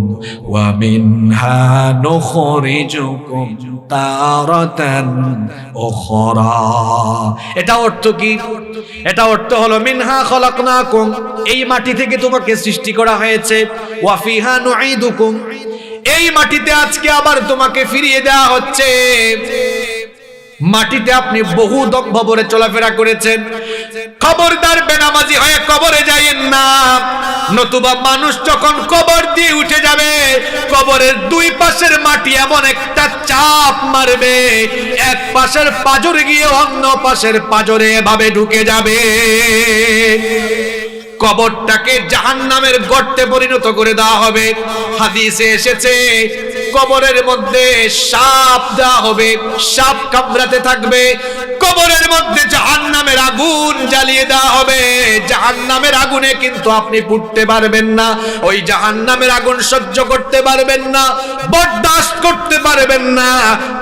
ওয়া মিনহা নুখরিজুকুম তারাতান উখরা। এটা অর্থ কি? এটা অর্থ হলো মিনহা খলাকনাকুম, এই মাটি থেকে তোমাকে সৃষ্টি করা হয়েছে, ওয়া ফিহা নুঈদুকুম, এই মাটিতে আজকে আবার তোমাকে ফিরিয়ে দেওয়া হচ্ছে। মাটিতে আপনি বহু দম্ভ ভরে চলাফেরা করেছেন, খবরদার বেনামাজি হয়ে কবরে যাইয়েন না। নতুবা মানুষ যখন কবর দিয়ে উঠে যাবে, কবরের দুই পাশের মাটি এমন একটা চাপ মারবে, এক পাশের পাঁজরে গিয়ে অন্য পাশের পাঁজরে এভাবে ঢুকে যাবে, কবরটাকে জাহান্নামের গর্তে পরিণত করে দেওয়া হবে। হাদিসে এসেছে কবরের মধ্যে সাপ দেওয়া হবে, সাপ কামড়াতে থাকবে, কবরের মধ্যে জাহান্নামের আগুন জ্বালিয়ে দেওয়া হবে। জাহান্নামের আগুনে কিন্তু আপনি পুড়তে পারবেন না, ওই জাহান্নামের আগুন সহ্য করতে পারবেন না, বরদাস্ত করতে পারবেন না।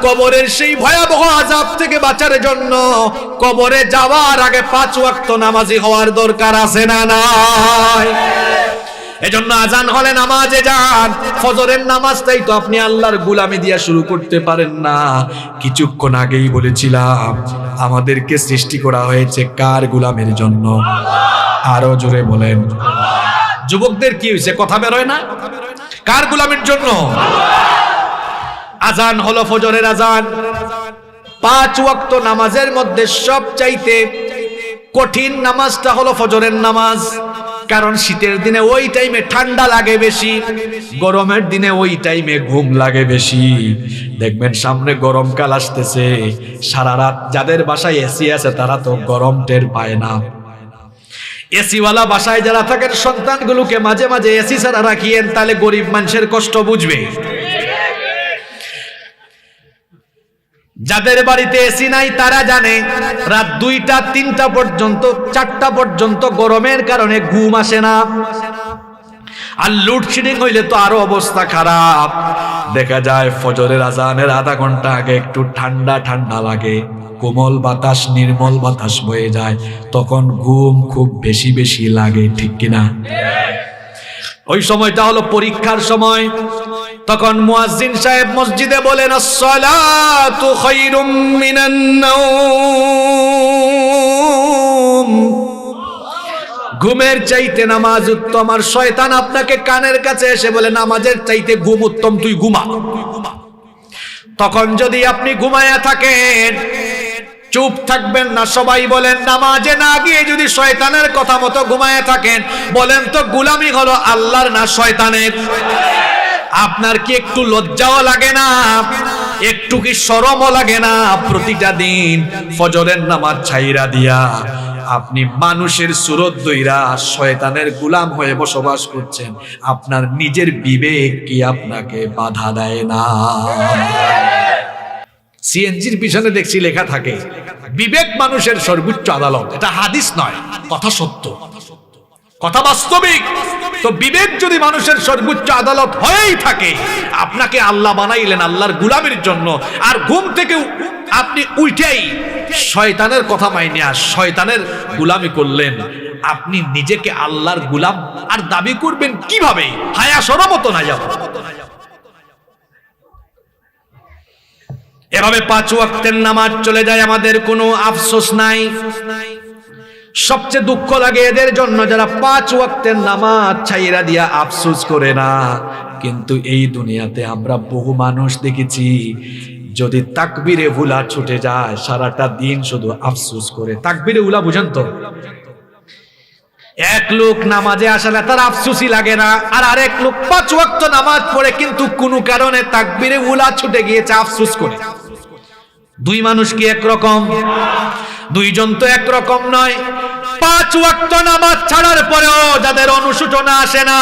কবরের সেই ভয়াবহ আযাব থেকে বাঁচার জন্য কবরে যাওয়ার আগে 5 ওয়াক্ত নামাজি হওয়ার দরকার আছে না নাই? এজন্য আজান হলে নামাজে যান। ফজরের নামাজটাই তো আপনি আল্লাহর গোলামি দিয়া শুরু করতে পারেন না। কিছুক্ষণ আগেই বলেছিলাম আমাদেরকে সৃষ্টি করা হয়েছে কার গোলামের জন্য? আরো জোরে বলেন। যুবকদের কি হয়েছে, কথা বেরোয় না? কার গোলামের জন্য? আজান হলো ফজরের আজান। 5 ওয়াক্ত নামাজের মধ্যে সবচাইতে কঠিন নামাজটা হলো ফজরের নামাজ। কারণ শীতের দিনে ওই টাইমে ঠান্ডা লাগে বেশি, গরমের দিনে ওই টাইমে ঘুম লাগে বেশি। দেখবেন সামনে গরমকাল আসতেছে, সারা রাত যাদের বাসায় এসি আছে তারা তো গরম টের পায় না। এসিওয়ালা বাসায় যারা থাকেন সন্তানগুলোকে মাঝে মাঝে এসি ছাড়া রাখিয়েন, তাহলে গরিব মানুষের কষ্ট বুঝবে। যাদের বাড়িতে এসি নাই তারা জানে রাত 2টা 3টা পর্যন্ত, 4টা পর্যন্ত গরমের কারণে ঘুম আসে না। আর লোডশেডিং হইলে তো আরো অবস্থা খারাপ। দেখা যায় ফজরের আজানের আধা ঘন্টা আগে একটু ঠান্ডা ঠান্ডা লাগে, কোমল বাতাস, নির্মল বাতাস বয়ে যায়, তখন ঘুম খুব বেশি বেশি লাগে, ঠিক কিনা? ওই সময়টা হলো পরীক্ষার সময়। তখন মুয়াজ্জিন সাহেব মসজিদে বলেন, আসসালাতু খায়রুম মিনান নাওম, ঘুমের চাইতে নামাজ উত্তম। আর শয়তান আপনাকে কানের কাছে এসে বলে নামাজের চাইতে ঘুম উত্তম, তুই ঘুমা। তখন যদি আপনি ঘুমায়া থাকেন, চুপ থাকবেন না। সবাই বলেন নামাজে না গিয়ে যদি শয়তানের কথা মতো ঘুমায়া থাকেন, বলেন তো গোলামি হলো আল্লাহর না শয়তানের? আপনার কি একটু লজ্জাও লাগে না? একটু কি শরমও লাগে না? প্রতিটা দিন ফজরের নামাজ ছাইরা দিয়া আপনি মানুষের সুরত দইরা শয়তানের গোলাম হয়ে বসবাস করছেন। আপনার নিজের বিবেক কি আপনাকে বাধা দেয় না? সিএনজির পিছনে দেখছি লেখা থাকে বিবেক মানুষের সর্বোচ্চ আদালত। এটা হাদিস নয়, কথা সত্য, কথা বাস্তবিক। তো বিবেক যদি মানুষের সর্বোচ্চ আদালত হয়েই থাকে, আপনাকে আল্লাহ বানাইলেন আল্লাহর গোলামের জন্য, আর ঘুম থেকে আপনি উঠেই শয়তানের কথা মাইনে আর শয়তানের গোলামি করলেন, আপনি নিজেকে আল্লাহর গোলাম আর দাবি করবেন কিভাবে? হায়া শরমত না যাব। এভাবে 5 ওয়াক্তের নামাজ চলে যায়, আমাদের কোনো আফসোস নাই। সবচেয়ে দুঃখ লাগে এদের জন্য যারা 5 ওয়াক্তের নামাজ ছাইরা দিয়া আফসোস করে না। কিন্তু এই দুনিয়াতে আমরা বহু মানুষ দেখেছি, যদি তাকবীরে উলা ছুটে যায় সারাটা দিন শুধু আফসোস করে। তাকবীরে উলা বুঝেন তো? এক লোক নামাজে আসলে তার আফসোসই লাগে না, আর আরেক লোক 5 ওয়াক্ত নামাজ পড়ে কিন্তু কোনো কারণে তাকবীরে উলা ছুটে গিয়েছে, আফসোস করে। দুই মানুষ কি একরকম? দুইজন তো একরকম নয়। 5 ওয়াক্ত নামাজ ছাড়ার পরেও যাদের অনুশোচনা আসে না,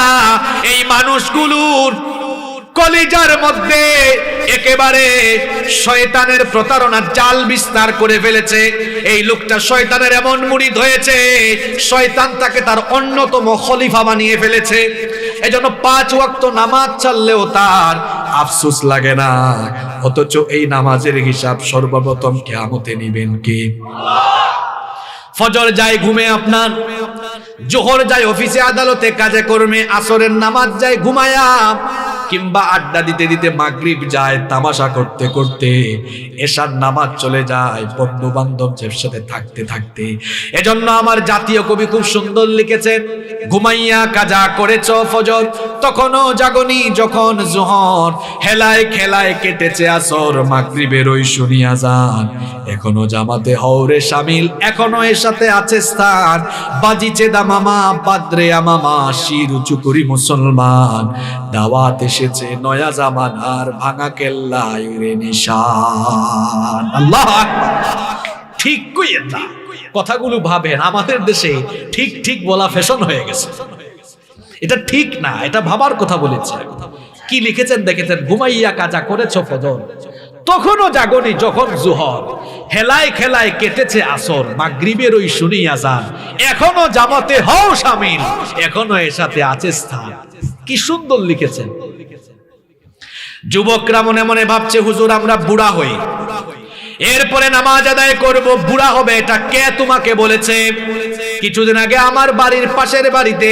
এই মানুষগুলোর কলিজার মধ্যে একেবারে শয়তানের প্রতারণার জাল বিস্তার করে ফেলেছে। এই লোকটা শয়তানের এমন মুরিদ হয়েছে, শয়তান তাকে তার অন্যতম খলিফা বানিয়ে ফেলেছে। এজন্য 5 ওয়াক্ত নামাজ ছাড়লেও তার আফসোস লাগে না, অথচ এই নামাজের হিসাব সর্বপ্রথম কিয়ামতে নিবেন কে? ফজর যায় ঘুমে আপনার, জোহর যায় অফিসে আদালতে কাজে কর্মে, আসরের নামাজ যায় ঘুমায়া, কিংবা আড্ডা দিতে দিতে মাগরিব যায় তামাশা করতে করতে, এশার নামাজ চলে যায় বন্ধু বান্ধবদের সাথে থাকতে থাকতে। এজন্য আমার জাতীয় কবি খুব সুন্দর লিখেছেন, ঘুমাইয়া কাজা করেছ ফজর, তখনও জাগনি যখন জোহর, হেলায় খেলায় কেটেছে আসর, মাগরিবের ওই শুনিয়া যান, এখনো জামাতে হওরে শামিল, এখনো এর সাথে আছে স্থান, বাজিছে দামামা বাদরে আমামা, শির উঁচু করি মুসলমান, দাওয়াত এসেছে নয়া জামানার, ভাঙা কেল্লায় রে নিশান। আল্লাহ ঠিক কইয়েন না, কথাগুলো ভাবেন আমাদের দেশে ঠিক ঠিক বলা ফ্যাশন হয়ে গেছে। এটা ঠিক না, এটা ভাবার কথা বলেছে। কি লিখেছেন দেখেছেন, ঘুমাইয়া কাজা করেছ ফজর, তখনও জাগনি যখন জোহর, হেলায় খেলায় কেটেছে আসর, মাগরিবের ওই শুনিয়া যান, এখনো জামাতে হও শামিল, এখনো এর সাথে আছে স্থান। কি সুন্দর লিখেছেন। যুবকরা মনে মনে ভাবছে, হুজুর আমরা বুড়া হই, এরপরে নামাজ আদায় করব, বুড়া হবে, এটা কে তোমাকে বলেছে? কিছুদিন আগে আমার বাড়ির পাশের বাড়িতে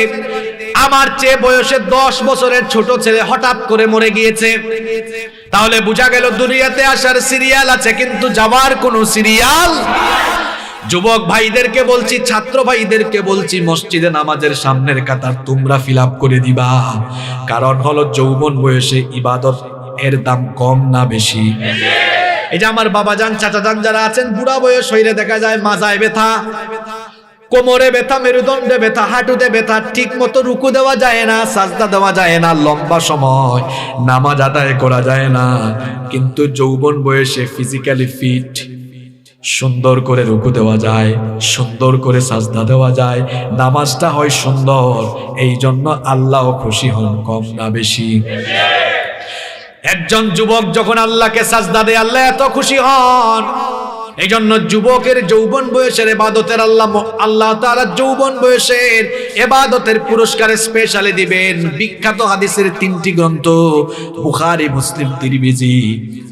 আমার চেয়ে বয়সে 10 বছরের ছোট ছেলে হঠাৎ করে মরে গিয়েছে। তাহলে বোঝা গেল দুনিয়াতে আসার সিরিয়াল আছে, কিন্তু যাওয়ার কোনো সিরিয়াল। যুবক ভাইদেরকে বলছি, ছাত্র ভাইদেরকে বলছি, মসজিদে নামাজের সামনের কাতার তোমরা ফিল আপ করে দিবা। কারণ হলো যৌবন বয়সে ইবাদত এর দাম কম না বেশি? এই যে আমার বাবাজান চাচাজান যারা আছেন, বুড়া বয়স হইলে দেখা যায় মাজায় ব্যথা, কোমরে ব্যথা, মেরুদণ্ডে ব্যথা, হাঁটুতে ব্যথা, ঠিক মতো রুকু দেওয়া যায় না, সাজদা দেওয়া যায় না, লম্বা সময় নামাজ আদায় করা যায় না। কিন্তু যৌবন বয়সে ফিজিক্যালি ফিট, সুন্দর করে রুকু দেওয়া যায়, সুন্দর করে সাজদা দেওয়া যায়, নামাজটা হয় সুন্দর। এই জন্য আল্লাহ খুশি হন কম না বেশি? একজন যুবক যখন আল্লাহকে সাজদা দেয় আল্লাহ এত খুশি হন। এই জন্য যুবকের যৌবন বয়সের ইবাদতের আল্লাহ তাআলা যৌবন বয়সের ইবাদতের পুরস্কার স্পেশালি দিবেন। বিখ্যাত হাদিসের 3টি গ্রন্থ বুখারী, মুসলিম, তিরমিজি,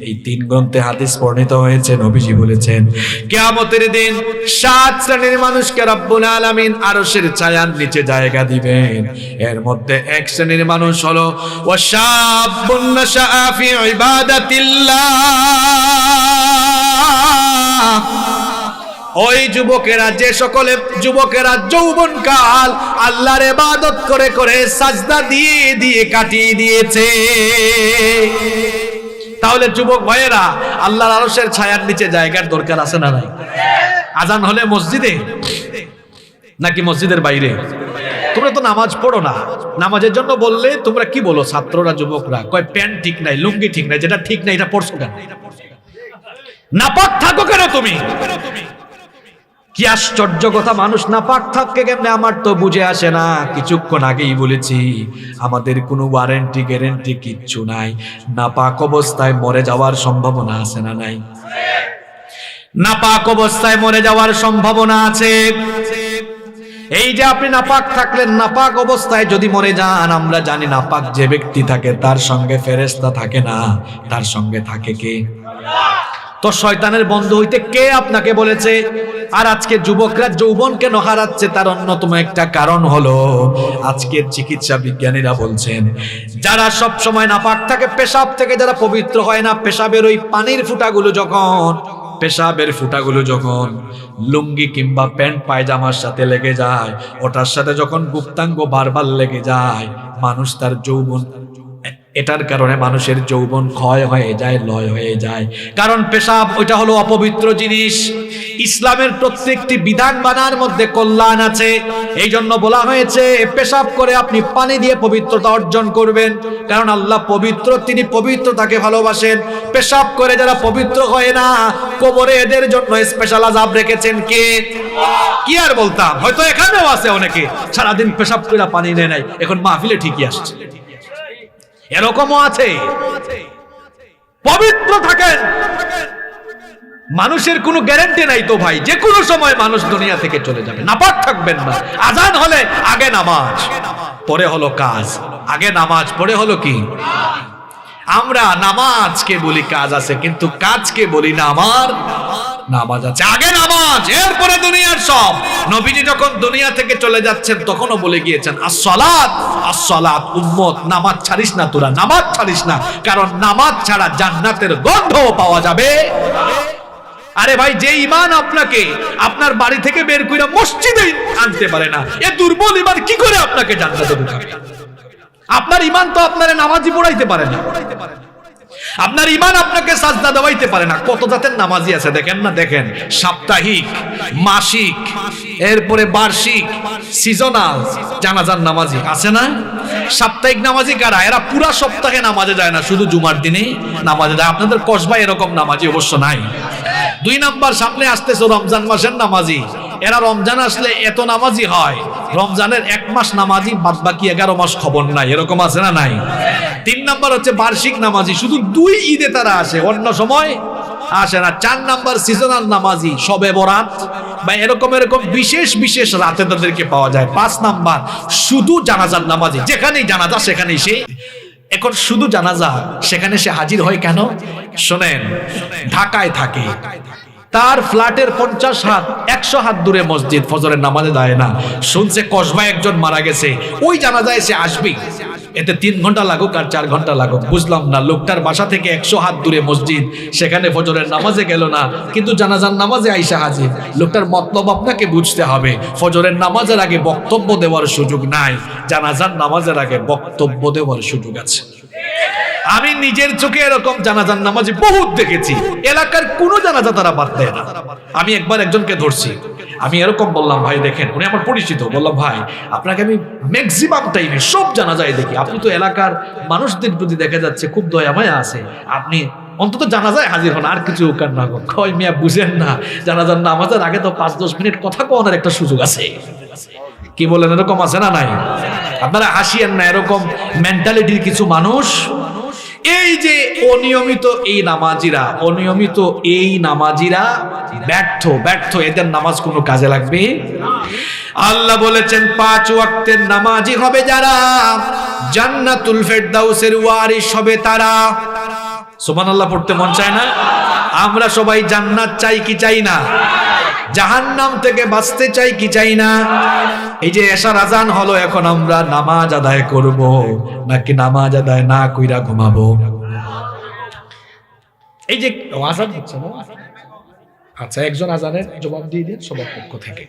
এই 3 গ্রন্থে হাদিস বর্ণিত হয়েছে। নবীজি বলেছেন, কিয়ামতের দিন 7 শ্রেণীর মানুষকে রব্বুল আলামিন আরশের ছায়ার নিচে জায়গা দিবেন। এর মধ্যে 1 শ্রেণীর মানুষ হলো ওয়াশাবুন নাশআ ফি ইবাদাতিল্লাহ। ওই যুবকেরা, যে সকলে যুবকেরা যৌবনকাল আল্লাহর ইবাদত করে করে সাজদা দিয়ে দিয়ে কাটিয়ে দিয়েছে। তাহলে যুবক ভাইয়েরা, আল্লাহর আরশের ছায়ার নিচে জায়গার দরকার আছে না নাই? আজান হলে মসজিদে নাকি মসজিদের বাইরে? তোমরা তো নামাজ পড়ো না, নামাজের জন্য বললে তোমরা কি বলো? ছাত্ররা, যুবকরা কয় প্যান্ট ঠিক নাই, লুঙ্গি ঠিক নাই, যেটা ঠিক নাই এটা পড়ছো কেন? নাপাক থাকো কেন তুমি? কি আশ্চর্য কথা, মানুষ নাপাক থাকে কেমনে আমার তো বুঝে আসে না। কিছুক্ষণ আগেই বলেছি, আমাদের কোনো ওয়ারেন্টি গ্যারেন্টি কিচ্ছু নাই। নাপাক অবস্থায় মরে যাওয়ার সম্ভাবনা আছে না নাই? নাপাক অবস্থায় মরে যাওয়ার সম্ভাবনা আছে। এই যে আপনি নাপাক থাকলেন, নাপাক অবস্থায় যদি মরে যান, আমরা জানি নাপাক যে ব্যক্তি থাকে তার সঙ্গে ফেরেশতা থাকে না, তার সঙ্গে থাকে কে? তো শয়তানের বন্ধু হইতে কে আপনাকে বলেছে? আর আজকে যুবকরা যৌবন কেন হারাচ্ছে, তার অন্যতম একটা কারণ হলো আজকের চিকিৎসা বিজ্ঞানীরা বলছেন যারা সব সময় নাপাক থাকে, পেশাব থেকে যারা পবিত্র হয় না, পেশাবের ওই পানির ফুটাগুলো যখন লুঙ্গি কিংবা প্যান্ট পায়জামার সাথে লেগে যায়, ওটার সাথে যখন গুপ্তাঙ্গ বারবার লেগে যায়, মানুষ তার যৌবন, এটার কারণে মানুষের যৌবন ক্ষয় হয়ে যায়, লয় হয়ে যায়। কারণ পেশাব ওইটা হলো অপবিত্র জিনিস। ইসলামের প্রত্যেকটি বিধান বানার মধ্যে কল্যাণ আছে। এই জন্য বলা হয়েছে পেশাব করে আপনি পানি দিয়ে পবিত্রতা অর্জন করবেন, কারণ আল্লাহ পবিত্র, তিনি পবিত্রতাকে ভালোবাসেন। পেশাব করে যারা পবিত্র হয় না, কবরে এদের জন্য স্পেশাল আযাব রেখেছেন কে? কি আর বলতাম, হয়তো এখানেও আছে অনেকে সারাদিন পেশাব করে পানি নেয় নাই, এখন মাহফিলে ঠিকই আসছে, এরকমও আছে। পবিত্র থাকেন, মানুষের কোনো গ্যারান্টি নাই তো ভাই, যে কোনো সময় মানুষ দুনিয়া থেকে চলে যাবে। নাপাক থাকবেন না। আজান হলে আগে নামাজ, পরে হলো কাজ। আগে নামাজ, পরে হলো কি? আমরা নামাজকে বলি কাজ আছে, কিন্তু কাজকে বলি না আমার নামাজ আছে। আগে নামাজ, এরপরে দুনিয়ার সব। নবীজি যখন দুনিয়া থেকে চলে যাচ্ছেন তখনও বলে গিয়েছেন আসসালাত আসসালাত, উম্মত নামাজ ছাড়িস না, তোরা নামাজ ছাড়িস না, কারণ নামাজ ছাড়া জান্নাতের গন্ধ পাওয়া যাবে। আরে ভাই, যে ঈমান আপনাকে আপনার বাড়ি থেকে বের করে মসজিদে আনতে পারে না, এ দুর্বল ঈমান কি করে আপনাকে জান্নাতে ঢুকাবে? আপনার ঈমান তো আপনারে নামাজি পড়াইতে পারে না, আপনার ঈমান আপনাকে সাজদা দেওয়াইতে পারে না। কত জাতের নামাজি আছে দেখেন না, দেখেন সাপ্তাহিক, মাসিক, এরপরে বার্ষিক, সিজনাল জানাজার নামাজি আছে না? সাপ্তাহিক নামাজি কারা? এরা পুরা সপ্তাহে নামাজে যায় না, শুধু জুমার দিনে নামাজে যায়। আপনাদের কসবায় এরকম নামাজি অবশ্য নাই। 2 নাম্বার, সামনে আসতেছে রমজান মাসের নামাজি, এরা রমজান আসলে এত নামাজি হয়, রমজানের 1 মাস নামাজি, বাদ বাকি 11 মাস খবর নাই, এরকম আছে না নাই? 3 নাম্বার হচ্ছে বার্ষিক নামাজি, শুধু 2 ঈদে তারা আসে, অন্য সময় আসে না। 4 নাম্বার সিজনাল নামাজি, শবে বরাত বা এরকম বিশেষ বিশেষ রাতে তাদেরকে পাওয়া যায়। 5 নাম্বার শুধু জানাজার নামাজি, যেখানেই জানাজা সেখানেই সে, এখন শুধু জানাজা সেখানে সে হাজির হয় কেন? শোনেন, ঢাকায় থাকে, তার ফ্ল্যাটের 50 হাত 100 হাত দূরে মসজিদ, ফজরের নামাজে যায় না, শুনছে কসবায় একজন মারা গেছে, ওই জানাজায় সে আসবে, এতে 3 ঘন্টা লাগুক আর 4 ঘন্টা লাগুক, বুঝলাম না। লোকটার বাসা থেকে 100 হাত দূরে মসজিদ, সেখানে ফজরের নামাজে গেল না, কিন্তু জানাজার নামাজে আইসা হাজির। লোকটার মতলব আপনাকে বুঝতে হবে, ফজরের নামাজের আগে বক্তব্য দেওয়ার সুযোগ নাই, জানাজার নামাজের আগে বক্তব্য দেওয়ার সুযোগ আছে। আমি নিজের চোখে এরকম জানাজার নামাজি বহুত দেখেছি, এলাকার কোনো জানাজা তারা বাদ দেয় না। আমি একবার একজনকে ধরছি, আমি এরকম বললাম, ভাই দেখেন, উনি আমার পরিচিত, বললাম ভাই আপনাকে আমি ম্যাক্সিমাম টাইমে সব জানাজায় দেখি, আপনি তো এলাকার মানুষদের প্রতি দেখা যাচ্ছে খুব দয়া মায়া আছে, আপনি অন্তত জানাজায় হাজির হন, আর কিছু কার না কয় মিয়া, বুঝেন না, জানাজার নামাজের আগে তো 5-10 মিনিট কথা কওয়ার একটা সুযোগ আছে। কি বলেন, এরকম আছে না নাই? আপনারা হাসিয়েন না, এরকম মেন্টালিটির কিছু মানুষ। এই যে অনিয়মিত এই নামাজিরা ব্যর্থ, এদের নামাজ কোনো কাজে লাগবে? আল্লাহ বলেছেন 5 ওয়াক্তের নামাজি হবে যারা, জান্নাতুল ফেরদাউসের ওয়ারিস হবে তারা। সুবহানাল্লাহ পড়তে মন চায় না? আমরা সবাই জান্নাত চাই কি চাই না? জাহান্নাম থেকে বাঁচতে চাই কি চাই না? এই যে এশার আজান হলো, এখন আমরা নামাজ আদায় করব নাকি নামাজ আদায় না কইরা ঘুমাবো? এই যে আজান হচ্ছে না, আচ্ছা একজন আজানের জবাব দিয়ে দিন সবার পক্ষ থেকে,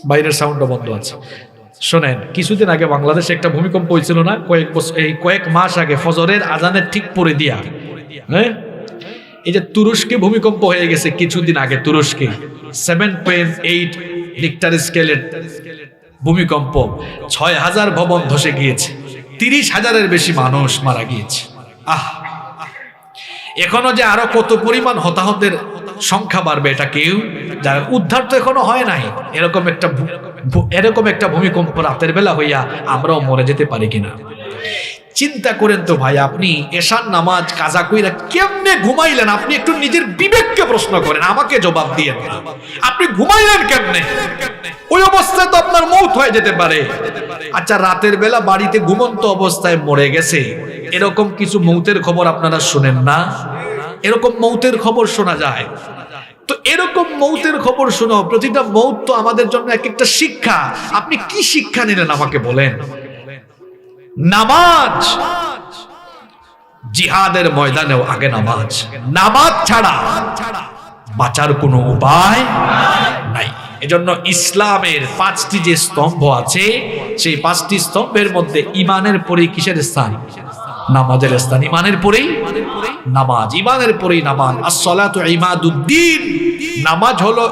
বাইরের সাউন্ডও বন্ধ আছে। শোনেন, কিছুদিন আগে বাংলাদেশে একটা ভূমিকম্প হয়েছিল না, কয়েক মাস আগে, ফজরের আজানের ঠিক পরে দিয়া, হ্যাঁ, এই যে তুরস্কে ভূমিকম্প হয়ে গেছে কিছুদিন আগে, তুরস্কে 7.8 রিক্টার স্কেলের ভূমিকম্প, 6000 ভবন ধসে গিয়েছে, 30,000-এর বেশি মানুষ মারা গিয়েছে। এখনো যে আরো কত পরিমাণ হতাহতের সংখ্যা বাড়বে এটা কেউ যারা, উদ্ধার তো এখনো হয় নাই। এরকম একটা ভূমিকম্প রাতের বেলা হইয়া আমরাও মরে যেতে পারি কিনা চিন্তা করেন তো ভাই। আপনি এশার নামাজ কাজা কইরা কেমনে ঘুমাইলেন? আপনি একটু নিজের বিবেককে প্রশ্ন করেন, আমাকে জবাব দিয়েন না। আপনি ঘুমাইলেন কেমনে? ওই অবস্থায় তো আপনার মৌত হয়ে যেতে পারে। আচ্ছা, রাতের বেলা বাড়িতে ঘুমন্ত অবস্থায় মরে গেছে, এরকম কিছু মৌতের খবর আপনারা শুনেন না? এরকম মৌতের খবর শোনা যায়। তো এরকম মৌতের খবর শোনো, প্রতিটা মৌত তো আমাদের জন্য এক একটা শিক্ষা। আপনি কি শিক্ষা নিলেন আমাকে বলেন? নামাজ, জিহাদের ময়দানেও আগে নামাজ। নামাজ ছাড়া বাঁচার কোনো উপায় নাই। এজন্য ইসলামের 5টি যে স্তম্ভ আছে, সেই 5টি স্তম্ভের মধ্যে ইমানের পরেই কিসের স্থান? নামাজের স্থান। ইমানের পরেই নামাজ, ইমানের পরেই নামাজ। আসসালাতু ইমাদুদ্দিন, নামাজ হলো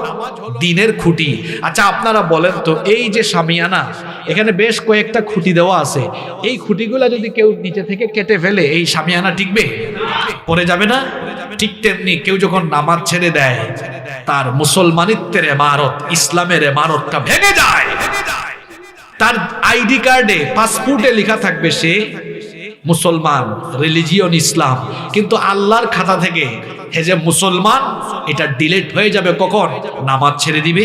দ্বীনের খুঁটি। আচ্ছা আপনারা বলেন তো, এই যে শামিয়ানা, এখানে বেশ কয়েকটা খুঁটি দেওয়া আছে, এই খুঁটিগুলা যদি কেউ নিচে থেকে কেটে ফেলে, এই শামিয়ানা টিকবে? পড়ে যাবে না? ঠিক তেমনি কেউ যখন নামাজ ছেড়ে দেয়, তার মুসলমানিত্বের ইমারত, ইসলামের ইমারতটা ভেঙে যায়। তার আইডি কার্ডে, পাসপোর্টে লেখা থাকবে সে মুসলমান, রিলিজিয়ন ইসলাম, কিন্তু আল্লাহর খাতা থেকে হে যে মুসলমান, এটা ডিলিট হয়ে যাবে কখন? নামাজ ছেড়ে দিবে।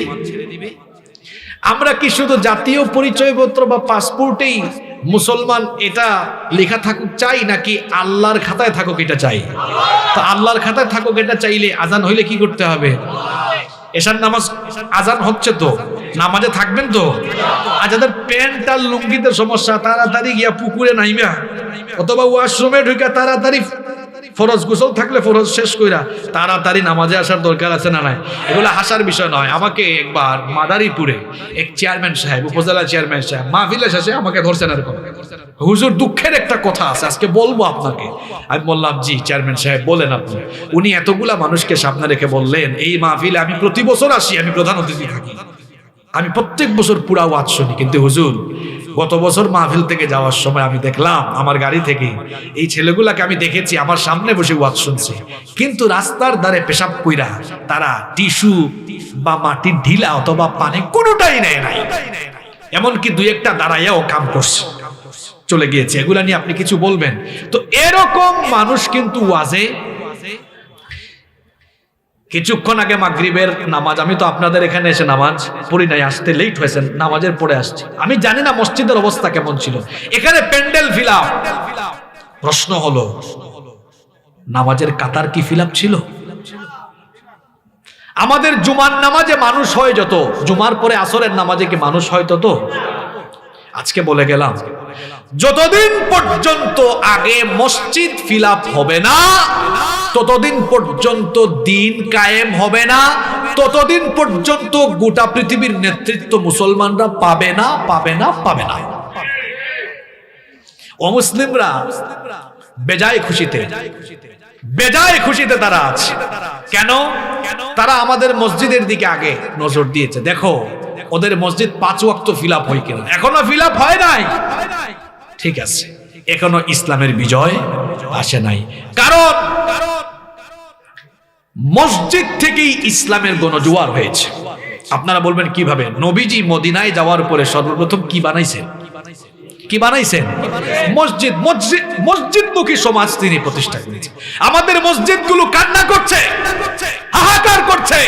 আমরা কি শুধু জাতীয় পরিচয়পত্র বা পাসপোর্টেই মুসলমান এটা লেখা থাকুক চাই, নাকি আল্লাহর খাতায় থাকুক এটা চাই? তো আল্লাহর খাতায় থাকুক এটা চাইলে আজান হইলে কি করতে হবে? এশার নামাজ আজান হচ্ছে তো, নামাজে থাকবেন তো? আর যাদের প্যান্ট আর লুঙ্গিতে সমস্যা, তাড়াতাড়ি গিয়া পুকুরে নাইমা অথবা ওয়াশরুমে ঢুকে তাড়াতাড়ি ফরজ গোসল থাকলে ফরজ শেষ কইরা তাড়াতাড়ি নামাজে আসার দরকার আছে না নাই? এগুলো হাসার বিষয় নয়। আমাকে একবার মাদারীপুরে এক চেয়ারম্যান সাহেব, উপজেলা চেয়ারম্যান সাহেব, মাহফিলে শেষে আমাকে ধরছেন এরকম, হুজুর দুঃখের একটা কথা আছে, আজকে বলবো আপনাকে। আমি বললাম, জি চেয়ারম্যান সাহেব বলেন আপনি। উনি এতগুলা মানুষকে সামনে রেখে বললেন, এই মাহফিলে আমি প্রতি বছর আসি, আমি প্রধান অতিথি থাকি, আমি প্রত্যেক বছর পুরা ওয়াজ শুনি, কিন্তু হুজুর গত বছর মাহফিল থেকে যাওয়ার সময় আমি দেখলাম আমার গাড়ি থেকে এই ছেলেগুলাকে আমি দেখেছি আমার সামনে বসে ওয়াজ শুনছে, কিন্তু রাস্তার ধারে পেশাব কইরা তারা টিস্যু বা মাটির ঢিলা অথবা পানি কোনোটাই নেয় নাই, এমনকি দুই একটা দাঁড়াইয়াও কাম করছে, চলে গিয়েছে। এগুলা নিয়ে আপনি কিছু বলবেন? তো এরকম মানুষ কিন্তু ওয়াজে, কিছুক্ষণ আগে মাগরিবের নামাজ, আমি তো আপনাদের এখানে এসে নামাজ পড়ি নাই, আসতে লেট হয়েছেন, নামাজের পরে আসছি, আমি জানি না মসজিদের অবস্থা কেমন ছিল। এখানে প্যান্ডেল ফিল আপ। প্রশ্ন হলো, নামাজের কাতার কি ফিল আপ ছিল? আমাদের জুমার নামাজে মানুষ হয় যত, জুমার পরে আসরের নামাজে কি মানুষ হয় তত? আজকে বলে গেলাম, যতদিন পর্যন্ত আগে মসজিদ ফিল আপ হবে না, ততদিন পর্যন্ত দিন কায়েম হবে না, ততদিন পর্যন্ত গোটা পৃথিবীর নেতৃত্ব মুসলমানরা পাবে না, পাবে না, পাবে না। অমুসলিমরা বেজায় খুশিতে, বেজায় খুশিতে তারা আছে। কেন? তারা আমাদের মসজিদের দিকে আগে নজর দিয়েছে। দেখো ওদের মসজিদ 5 ওয়াক্ত ফিল আপ হয় কিনা। এখনো ফিল আপ হয় নাই, ঠিক আছে, এখনো ইসলামের বিজয় আসে নাই। কারণ মসজিদ থেকেই ইসলামের গণজোয়ার হয়েছে। আপনারা বলবেন কিভাবে? নবীজি মদিনায় যাওয়ার পরে সর্বপ্রথম কি বানাইছেন? কি বানাইছেন? মসজিদ। মসজিদ, মসজিদমুখী সমাজ তিনি প্রতিষ্ঠা করেছেন। আমাদের মসজিদগুলো কান্না করছে, হাহাকার করছে।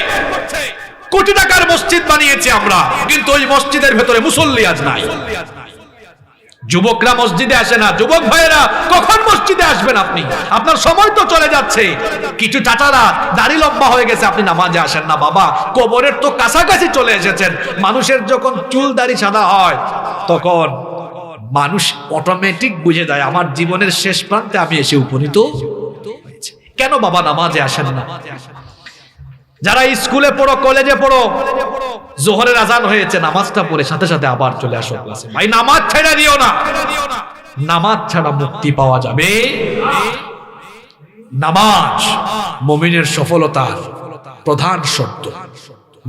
কোটি টাকার মসজিদ বানিয়েছি আমরা, কিন্তু ওই মসজিদের ভেতরে মুসল্লি আজ নাই। যুবকরা মসজিদে আসে না। যুবক ভাইয়েরা কখন মসজিদে আসবেন আপনি? আপনার সময় তো চলে যাচ্ছে। কিছু চাচারা দাড়ি লম্বা হয়ে গেছে, আপনি নামাজে আসেন না। বাবা, কবরের তো কাছাকাছি চলে এসেছেন। মানুষের যখন চুল দাড়ি সাদা হয়, তখন মানুষ অটোমেটিক বুঝে যায় আমার জীবনের শেষ প্রান্তে আমি এসে উপনীত হয়েছি। কেন বাবা নামাজে আসেন না? যারা স্কুলে পড়ো, কলেজে পড়ো, জোহরের আজান হয়েছে, নামাজটা পড়ে সাথে সাথে আবার চলে আসো ক্লাসে। ভাই নামাজ ছেড়ে দিও না। নামাজ ছাড়া মুক্তি পাওয়া যাবে। নামাজ মুমিনের সফলতার প্রধান শর্ত।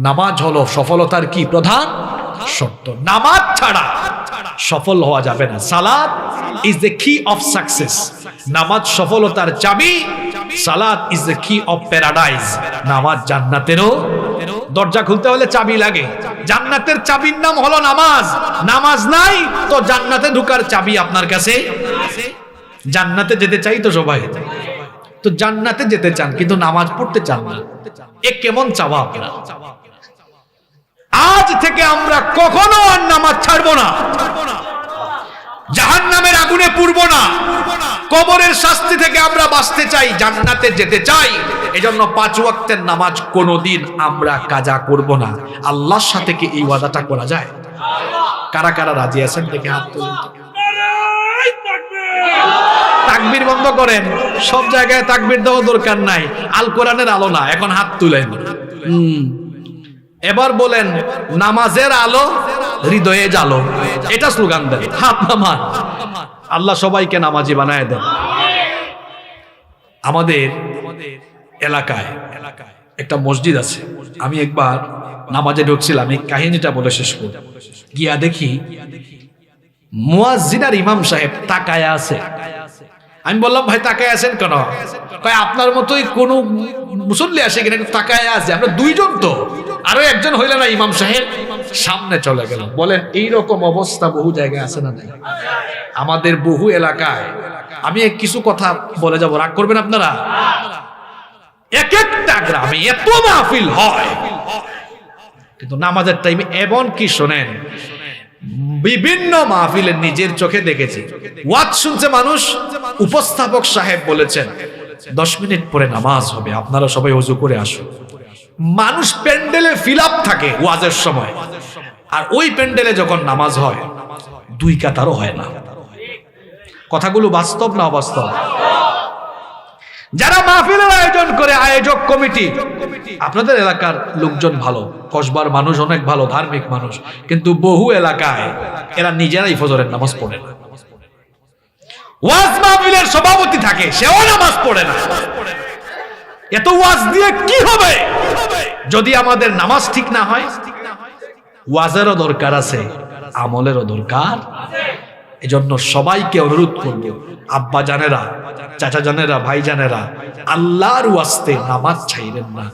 নামাজ হলো সফলতার কি প্রধান শর্ত। নামাজ ছাড়া সফল হওয়া যাবে না। সালাত ইজ দ্য কি অফ সাকসেস। নামাজ সফলতার চাবি। সালাত ইজ দ্য কি অফ প্যারাডাইজ। নামাজ জান্নাতেরও দরজা খুলতে হলে চাবি লাগে। জান্নাতের চাবির নাম হলো নামাজ। নামাজ নাই তো জান্নাতে ঢোকার চাবি আপনার কাছে। জান্নাতে যেতে চাই তো সবাই, তো জান্নাতে যেতে চান কিন্তু নামাজ পড়তে চান না। এ কেমন চাওয়া আপনার? আজ থেকে আমরা কখনো আর নামাজ ছাড়বো না, জাহান্নামের আগুনে পুড়বো না। কবরের শাস্তি থেকে আমরা বাঁচতে চাই, জান্নাতে যেতে চাই। এজন্য 5 ওয়াক্তের নামাজ কোনোদিন আমরা কাজা করব না। আল্লাহর সাথে কি এই ওয়াদাটা করা যায়? কারা কারা রাজি আছেন দেখে হাত তুলেন। তাকবীর বন্ধ করেন, সব জায়গায় তাকবীর দেওয়া দরকার নাই, আল কোরআনের আলো না। এখন হাত তুলেন। এবার বলেন, নামাজের আলো হৃদয়ে জ্বালো, এটা স্লোগান দেন, হাত নামান। আল্লাহ সবাইকে নামাজি বানায় দেন। আমাদের এলাকায় একটা মসজিদ আছে। আমি একবার নামাজে ঢুকছিলাম, এই কাহিনীটা বলে শেষ করব। গিয়া দেখি মুয়াজ্জিন আর ইমাম সাহেব তাকায় আছে। আমি বললাম, ভাই তাকায় আছেন কেন? কয় আপনার মতোই কোন মুসল্লি আসে কিনা তাকায় আছে, আমরা দুইজন তো, আরো একজন হইলে না ইমাম সাহেব। সামনে চলে গেল। বলেন এইরকম অবস্থা বহু জায়গায় আছে না? আমাদের বহু এলাকায়। আমি কিছু কথা বলে যাব, রাগ করবেন আপনারা। এক একটা গ্রামে এত মাহফিল হয়, কিন্তু নামাজের টাইমে এমন কি শোনেন, বিভিন্ন মাহফিলে নিজের চোখে দেখেছি, ওয়াজ শুনছে মানুষ, উপস্থাপক সাহেব বলেছেন 10 মিনিট পরে নামাজ হবে, আপনারা সবাই ওযু করে আসুন। মানুষ প্যান্ডেলে ফিল আপ থাকে ওয়াজের সময়, আর ওই প্যান্ডেলে যখন নামাজ হয় 2 কাতারও হয় না। কথাগুলো বাস্তব না অবাস্তব? যারা মাহফিলের আয়োজন করে, আয়োজক কমিটি, আপনাদের এলাকার লোকজন ভালো, কসবার মানুষ অনেক ভালো, ধার্মিক মানুষ, কিন্তু বহু এলাকায় এরা নিজেরাই ফজরের নামাজ পড়ে না। ওয়াজ মাহফিলের সভাপতি থাকে, সেও নামাজ পড়ে না। এত ওয়াজ দিয়ে কি হবে যদি আমাদের নামাজ ঠিক না হয়? ওয়াজেরও দরকার আছে, আমলেরও দরকার। এজন্য সবাইকে অনুরোধ করব, আব্বা জানেরা, চাচা জানেরা, ভাই জানেরা, আল্লাহর ওয়াস্তে নামাজ ছাইরেন না।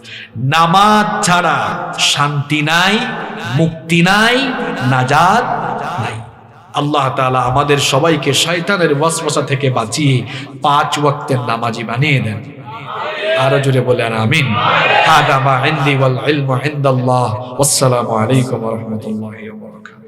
নামাজ ছাড়া শান্তি নাই, মুক্তি নাই, নাজাত নাই। আল্লাহ তাআলা আমাদের সবাইকে শয়তানের ওয়াসওয়াসা থেকে বাঁচিয়ে 5 ওয়াক্তের নামাজি বানিয়ে দেন। আরো জোরে বলেন আমিন। হাদা মা ইনদি ওয়াল ইলমু ইনদাল্লাহ। ওয়াসসালামু আলাইকুম ওয়া রাহমাতুল্লাহি ওয়া বারাকাতুহু।